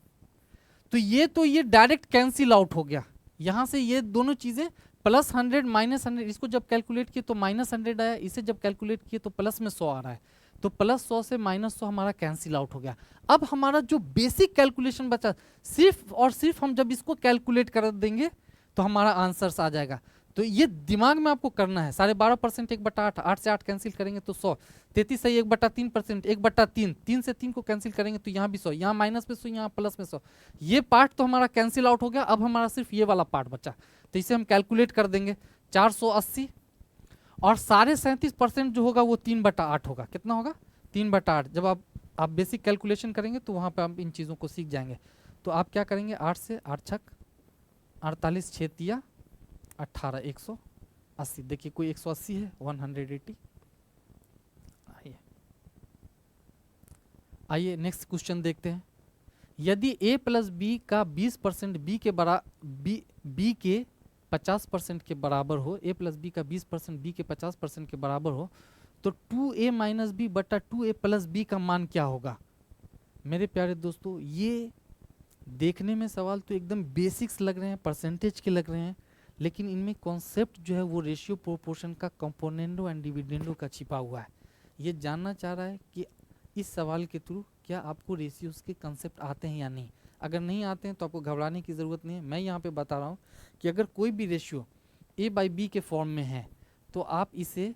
तो ये डायरेक्ट कैंसिल आउट हो गया। यहां से ये दोनों चीजें प्लस 100 माइनस 100, इसको जब कैलकुलेट किए तो माइनस 100 आया, इसे जब कैलकुलेट किए तो प्लस में 100 आ रहा है, तो प्लस 100 से माइनस 100 हमारा कैंसिल आउट हो गया। अब हमारा जो बेसिक कैलकुलेशन बचा, सिर्फ और सिर्फ हम जब इसको कैलकुलेट कर देंगे तो हमारा आंसर्स आ जाएगा। तो ये दिमाग में आपको करना है। 12.5% 1/8, 8 से 8 कैंसिल करेंगे तो 100, 33 सही 1/3%, 1/3, 3 से 3 को कैंसिल करेंगे तो यहाँ भी 100, यहाँ माइनस में 100, यहाँ प्लस में 100। ये पार्ट तो हमारा कैंसिल आउट हो गया, अब हमारा सिर्फ ये वाला पार्ट बचा, तो इसे हम कैलकुलेट कर देंगे 480, और 37.5% जो होगा वो 3/8 होगा। कितना होगा? 3/8। जब आप बेसिक कैलकुलेशन करेंगे तो वहाँ पे आप इन चीज़ों को सीख जाएंगे। तो आप क्या करेंगे, 8 से 8 छक 48, 6 तिया 18, 180। देखिए कोई 180 है, 180। आइए नेक्स्ट क्वेश्चन देखते हैं। यदि a प्लस बी का 20% बी के 50% के बराबर हो, a प्लस बी का 20% बी के 50% के बराबर हो, तो 2a माइनस बी बटा 2a प्लस बी का मान क्या होगा? मेरे प्यारे दोस्तों, ये देखने में सवाल तो एकदम बेसिक्स लग रहे हैं, परसेंटेज के लग रहे हैं, लेकिन इनमें कॉन्सेप्ट जो है वो रेशियो प्रोपोर्शन का, कंपोनेंडो एंड डिविडेंडो का छिपा हुआ है। ये जानना चाह रहा है कि इस सवाल के थ्रू क्या आपको रेशियोज के कंसेप्ट आते हैं या नहीं। अगर नहीं आते हैं तो आपको घबराने की ज़रूरत नहीं है। मैं यहाँ पे बता रहा हूँ कि अगर कोई भी रेशियो a बाई बी के फॉर्म में है तो आप इसे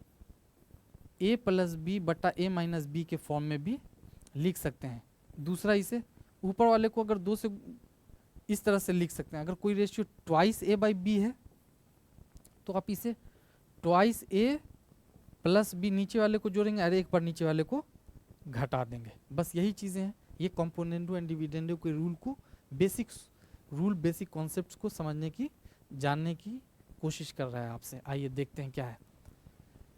a प्लस बी बटा a माइनस बी के फॉर्म में भी लिख सकते हैं। दूसरा, इसे ऊपर वाले को अगर 2 से इस तरह से लिख सकते हैं। अगर कोई ratio twice a by b है तो आप इसे ट्वाइस a प्लस बी, नीचे वाले को जोड़ेंगे और एक बार नीचे वाले को घटा देंगे। बस यही चीज़ें हैं। ये कंपोनेंडो एंड डिविडेंडो के रूल को, बेसिक कॉन्सेप्ट्स को समझने की, जानने की कोशिश कर रहा है आपसे। आइए देखते हैं क्या है।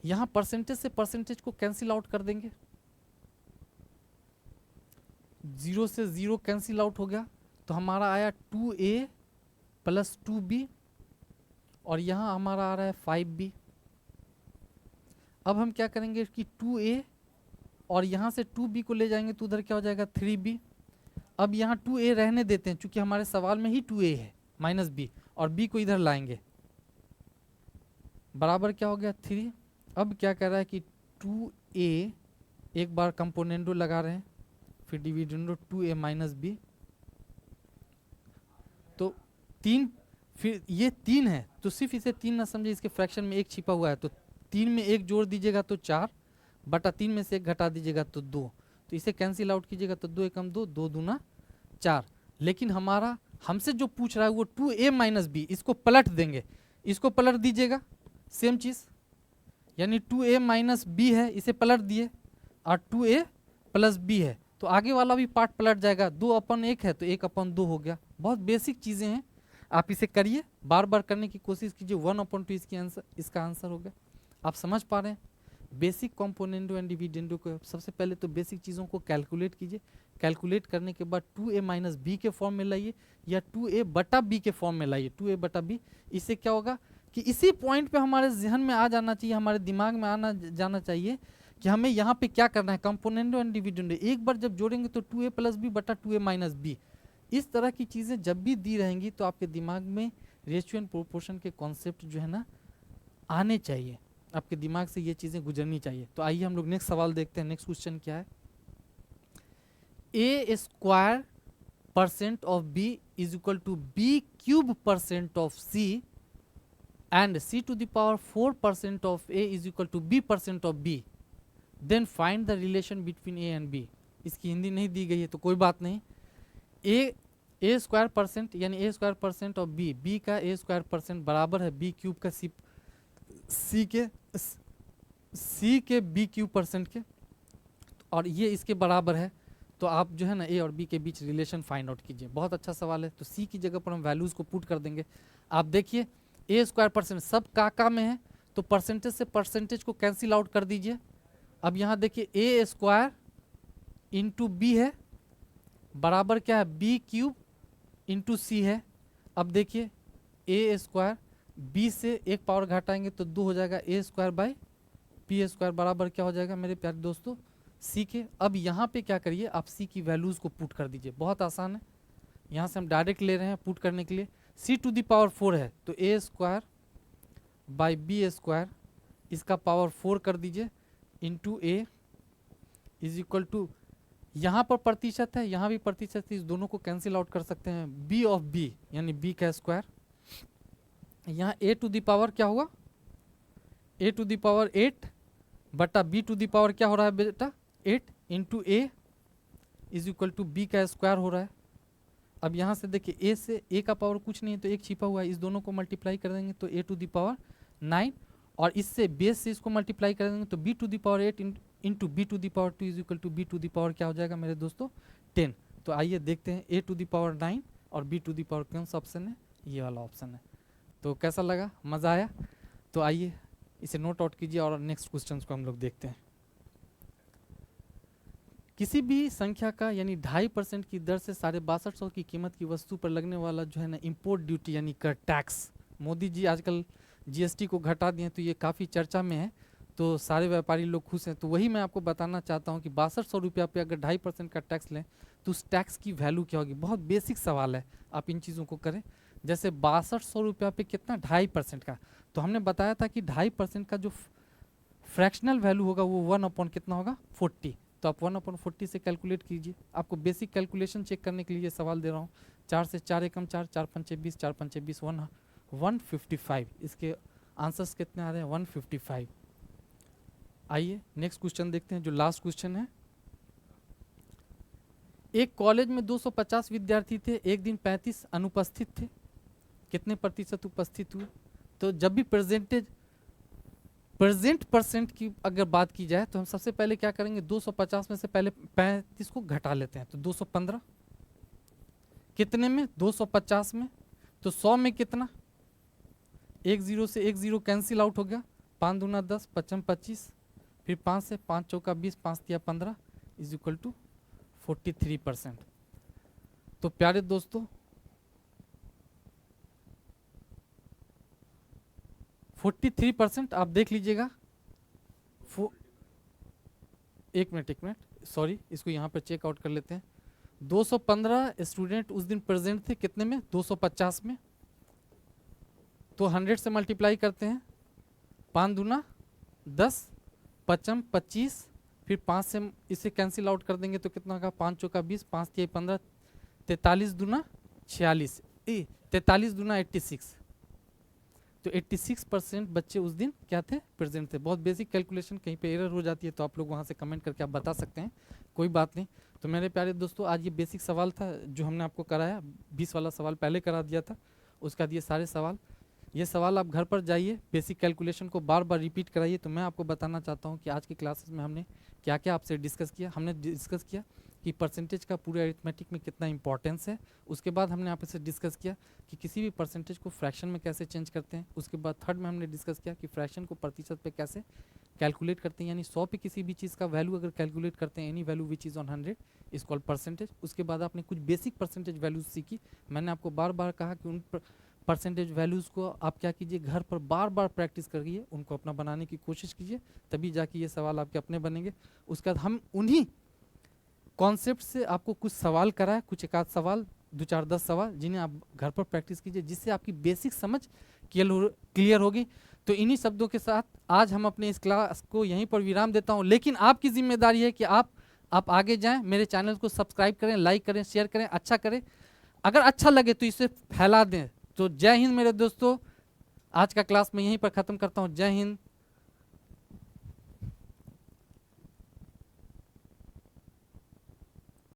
यहाँ परसेंटेज से परसेंटेज को कैंसिल आउट कर देंगे, 0 से 0 कैंसिल आउट हो गया, तो हमारा आया 2a प्लस 2b, और यहाँ हमारा आ रहा है 5b। अब हम क्या करेंगे कि 2a और यहाँ से 2b को ले जाएंगे तो उधर क्या हो जाएगा, 3b। अब यहाँ 2a रहने देते हैं, चूंकि हमारे सवाल में ही 2a है माइनस b, और b को इधर लाएंगे, बराबर क्या हो गया, 3। अब क्या कह रहा है कि 2a, एक बार कंपोनेंडो लगा रहे हैं, फिर डिविडेंडो 2a माइनस b, तो 3, फिर ये 3 है तो सिर्फ इसे 3 ना समझे, इसके फ्रैक्शन में 1 छिपा हुआ है, तो 3 में 1 जोड़ दीजिएगा तो 4, बटा 3 में से 1 घटा दीजिएगा तो 2, तो इसे कैंसिल आउट कीजिएगा तो 2 एकम 2, 2 दूना 4। लेकिन हमारा हमसे जो पूछ रहा है वो 2a माइनस बी, इसको पलट देंगे, इसको पलट दीजिएगा, सेम चीज़, यानी 2a माइनस बी है, इसे पलट दिए, और 2a प्लस बी है, तो आगे वाला भी पार्ट पलट जाएगा, 2/1 है तो 1/2 हो गया। बहुत बेसिक चीज़ें हैं, आप इसे करिए, बार बार करने की कोशिश कीजिए। 1/2 इसका आंसर हो गया। आप समझ पा रहे हैं बेसिक कंपोनेंडो एंड डिविडेंडो को? सबसे पहले तो बेसिक चीज़ों को कैलकुलेट कीजिए, कैलकुलेट करने के बाद 2a माइनस बी के फॉर्म में लाइए, या 2a बटा बी के फॉर्म में लाइए, 2a बटा बी। इससे क्या होगा कि इसी पॉइंट पे हमारे जहन में आ जाना चाहिए, हमारे दिमाग में आना जाना चाहिए कि हमें यहाँ पे क्या करना है, कंपोनेंडो एंड डिविडेंडो एक बार जब जोड़ेंगे तो 2a प्लस बी बटा 2a माइनस बी। इस तरह की चीज़ें जब भी दी रहेंगी तो आपके दिमाग में रेशियो एंड प्रोपोर्शन के कॉन्सेप्ट जो है ना आने चाहिए, आपके दिमाग से ये चीज़ें गुजरनी चाहिए। तो आइए हम लोग नेक्स्ट सवाल देखते हैं। नेक्स्ट क्वेश्चन क्या है, a square percent of b is equal to b cube percent of c and c to the power 4% of a is equal to b percent of b, then find the relation between a and b। इसकी हिंदी नहीं दी गई है तो कोई बात नहीं। a square percent यानी a square percent of b का a स्क्वायर परसेंट बराबर है b क्यूब का c के b क्यूब परसेंट के, और ये इसके बराबर है। तो आप जो है ना a और b के बीच रिलेशन फाइंड आउट कीजिए। बहुत अच्छा सवाल है। तो c की जगह पर हम वैल्यूज को पुट कर देंगे। आप देखिए a स्क्वायर परसेंट सब का में है, तो परसेंटेज से परसेंटेज को कैंसिल आउट कर दीजिए। अब यहाँ देखिए a स्क्वायर इंटू बी है, बराबर क्या है, b क्यूब इंटू सी है। अब देखिए a स्क्वायर b से एक पावर घटाएंगे तो 2 हो जाएगा, a square by P square बराबर क्या हो जाएगा मेरे प्यारे दोस्तों, c के। अब यहाँ पे क्या करिए, आप c की वैल्यूज को पुट कर दीजिए। बहुत आसान है, यहाँ से हम डायरेक्ट ले रहे हैं पुट करने के लिए। c टू दी पावर 4 है तो a square by b square, इसका पावर 4 कर दीजिए, into a is equal to, यहाँ पर प्रतिशत है, यहाँ भी प्रतिशत है, इस दोनों को कैंसिल आउट कर सकते हैं, b ऑफ b यानी b का स्क्वायर यहाँ a टू द पावर क्या होगा, a टू द पावर 8 बटा b टू द पावर क्या हो रहा है बेटा 8 into a is equal to b का स्क्वायर हो रहा है। अब यहाँ से देखिए a से a का पावर कुछ नहीं है तो एक छिपा हुआ है, इस दोनों को मल्टीप्लाई कर देंगे तो a टू द पावर 9 और इससे बेस से इसको मल्टीप्लाई कर देंगे तो b to the power 8 into b to the power 2 is equal to b to the power क्या हो जाएगा मेरे दोस्तों 10। तो आइए देखते हैं a टू द पावर 9 और b टू द पावर कौन सा ऑप्शन है, ये वाला ऑप्शन है। तो कैसा लगा, मज़ा आया? तो आइए इसे नोट आउट कीजिए और नेक्स्ट क्वेश्चन को हम लोग देखते हैं। किसी भी संख्या का यानी 2.5% की दर से 62,500 की कीमत की वस्तु पर लगने वाला जो है ना इम्पोर्ट ड्यूटी यानी कर टैक्स, मोदी जी आजकल जीएसटी को घटा दिए तो ये काफ़ी चर्चा में है, तो सारे व्यापारी लोग खुश हैं। तो वही मैं आपको बताना चाहता हूँ कि 6200 रुपया पे अगर 2.5% का टैक्स लें तो उस टैक्स की वैल्यू क्या होगी। बहुत बेसिक सवाल है, आप इन चीज़ों को करें। जैसे 6200 रुपया पे कितना 2.5% का, तो हमने बताया था कि 2.5% का जो फ्रैक्शनल वैल्यू होगा वो 1 कितना होगा 40। तो आप 1/40 से कैलकुलेट कीजिए। आपको बेसिक कैलकुलेशन चेक करने के लिए ये सवाल दे रहा हूँ। 4 से 4 एकम 4, 4 पंचे 20, 4 पंचे 20, 155। इसके आंसर्स कितने आ रहे हैं 155। आइए नेक्स्ट क्वेश्चन देखते हैं जो लास्ट क्वेश्चन है। एक कॉलेज में 250 विद्यार्थी थे, एक दिन 35 अनुपस्थित थे, कितने प्रतिशत उपस्थित हुए? तो जब भी प्रेजेंट परसेंट की अगर बात की जाए तो हम सबसे पहले क्या करेंगे, 250 में से पहले 35 को घटा लेते हैं तो 215 कितने में 250 में, तो 100 में कितना, 1 0 से 1 0 कैंसिल आउट हो गया, 5 दूना 10, 55 25, फिर 5 से 5 चौका 20, 5 तिया 15 इज इक्वल टू 43%। तो प्यारे दोस्तों 43% आप देख लीजिएगा। एक मिनट सॉरी, इसको यहाँ पर चेकआउट कर लेते हैं। 215 स्टूडेंट उस दिन प्रेजेंट थे, कितने में 250 में, तो 100 से मल्टीप्लाई करते हैं, 5 दूना 10, 55 25, फिर 5 से इसे कैंसिल आउट कर देंगे तो कितना होगा, 5 चौका 20, 5 तिया 15, 43 दूना 46, 43 दूना 86। तो 86% बच्चे उस दिन क्या थे, प्रेजेंट थे। बहुत बेसिक कैलकुलेशन, कहीं पे एरर हो जाती है तो आप लोग वहाँ से कमेंट करके आप बता सकते हैं, कोई बात नहीं। तो मेरे प्यारे दोस्तों आज ये बेसिक सवाल था जो हमने आपको कराया, 20 वाला सवाल पहले करा दिया था, उसका दिए सारे सवाल। ये सवाल आप घर पर जाइए, बेसिक कैलकुलेशन को बार बार रिपीट कराइए। तो मैं आपको बताना चाहता हूँ कि आज की क्लासेस में हमने क्या क्या आपसे डिस्कस किया। हमने डिस्कस किया कि परसेंटेज का पूरे अरिथमेटिक में कितना इंपॉर्टेंस है। उसके बाद हमने आपसे डिस्कस किया कि किसी भी परसेंटेज को फ्रैक्शन में कैसे चेंज करते हैं। उसके बाद थर्ड में हमने डिस्कस किया कि फ्रैक्शन को प्रतिशत पे कैसे कैलकुलेट करते हैं, यानी 100 पे किसी भी चीज़ का वैल्यू अगर कैलकुलेट करते हैं, any value which is on 100 is called percentage. उसके बाद आपने कुछ बेसिक परसेंटेज वैल्यूज सीखी। मैंने आपको बार बार कहा कि उन परसेंटेज वैल्यूज़ को आप क्या कीजिए, घर पर बार बार प्रैक्टिस करिए, उनको अपना बनाने की कोशिश कीजिए, तभी जाके ये सवाल आपके अपने बनेंगे। उसके बाद हम उन्हीं कॉन्सेप्ट से आपको कुछ सवाल कराए, कुछ एक आध सवाल, 2 4 10 सवाल, जिन्हें आप घर पर प्रैक्टिस कीजिए, जिससे आपकी बेसिक समझ क्लियर होगी। तो इन्हीं शब्दों के साथ आज हम अपने इस क्लास को यहीं पर विराम देता हूं। लेकिन आपकी जिम्मेदारी है कि आप आगे जाएं, मेरे चैनल को सब्सक्राइब करें, लाइक करें, शेयर करें, अच्छा करें। अगर अच्छा लगे तो इसे फैला दें। तो जय हिंद मेरे दोस्तों, आज का क्लास मैं यहीं पर ख़त्म करता हूँ। जय हिंद,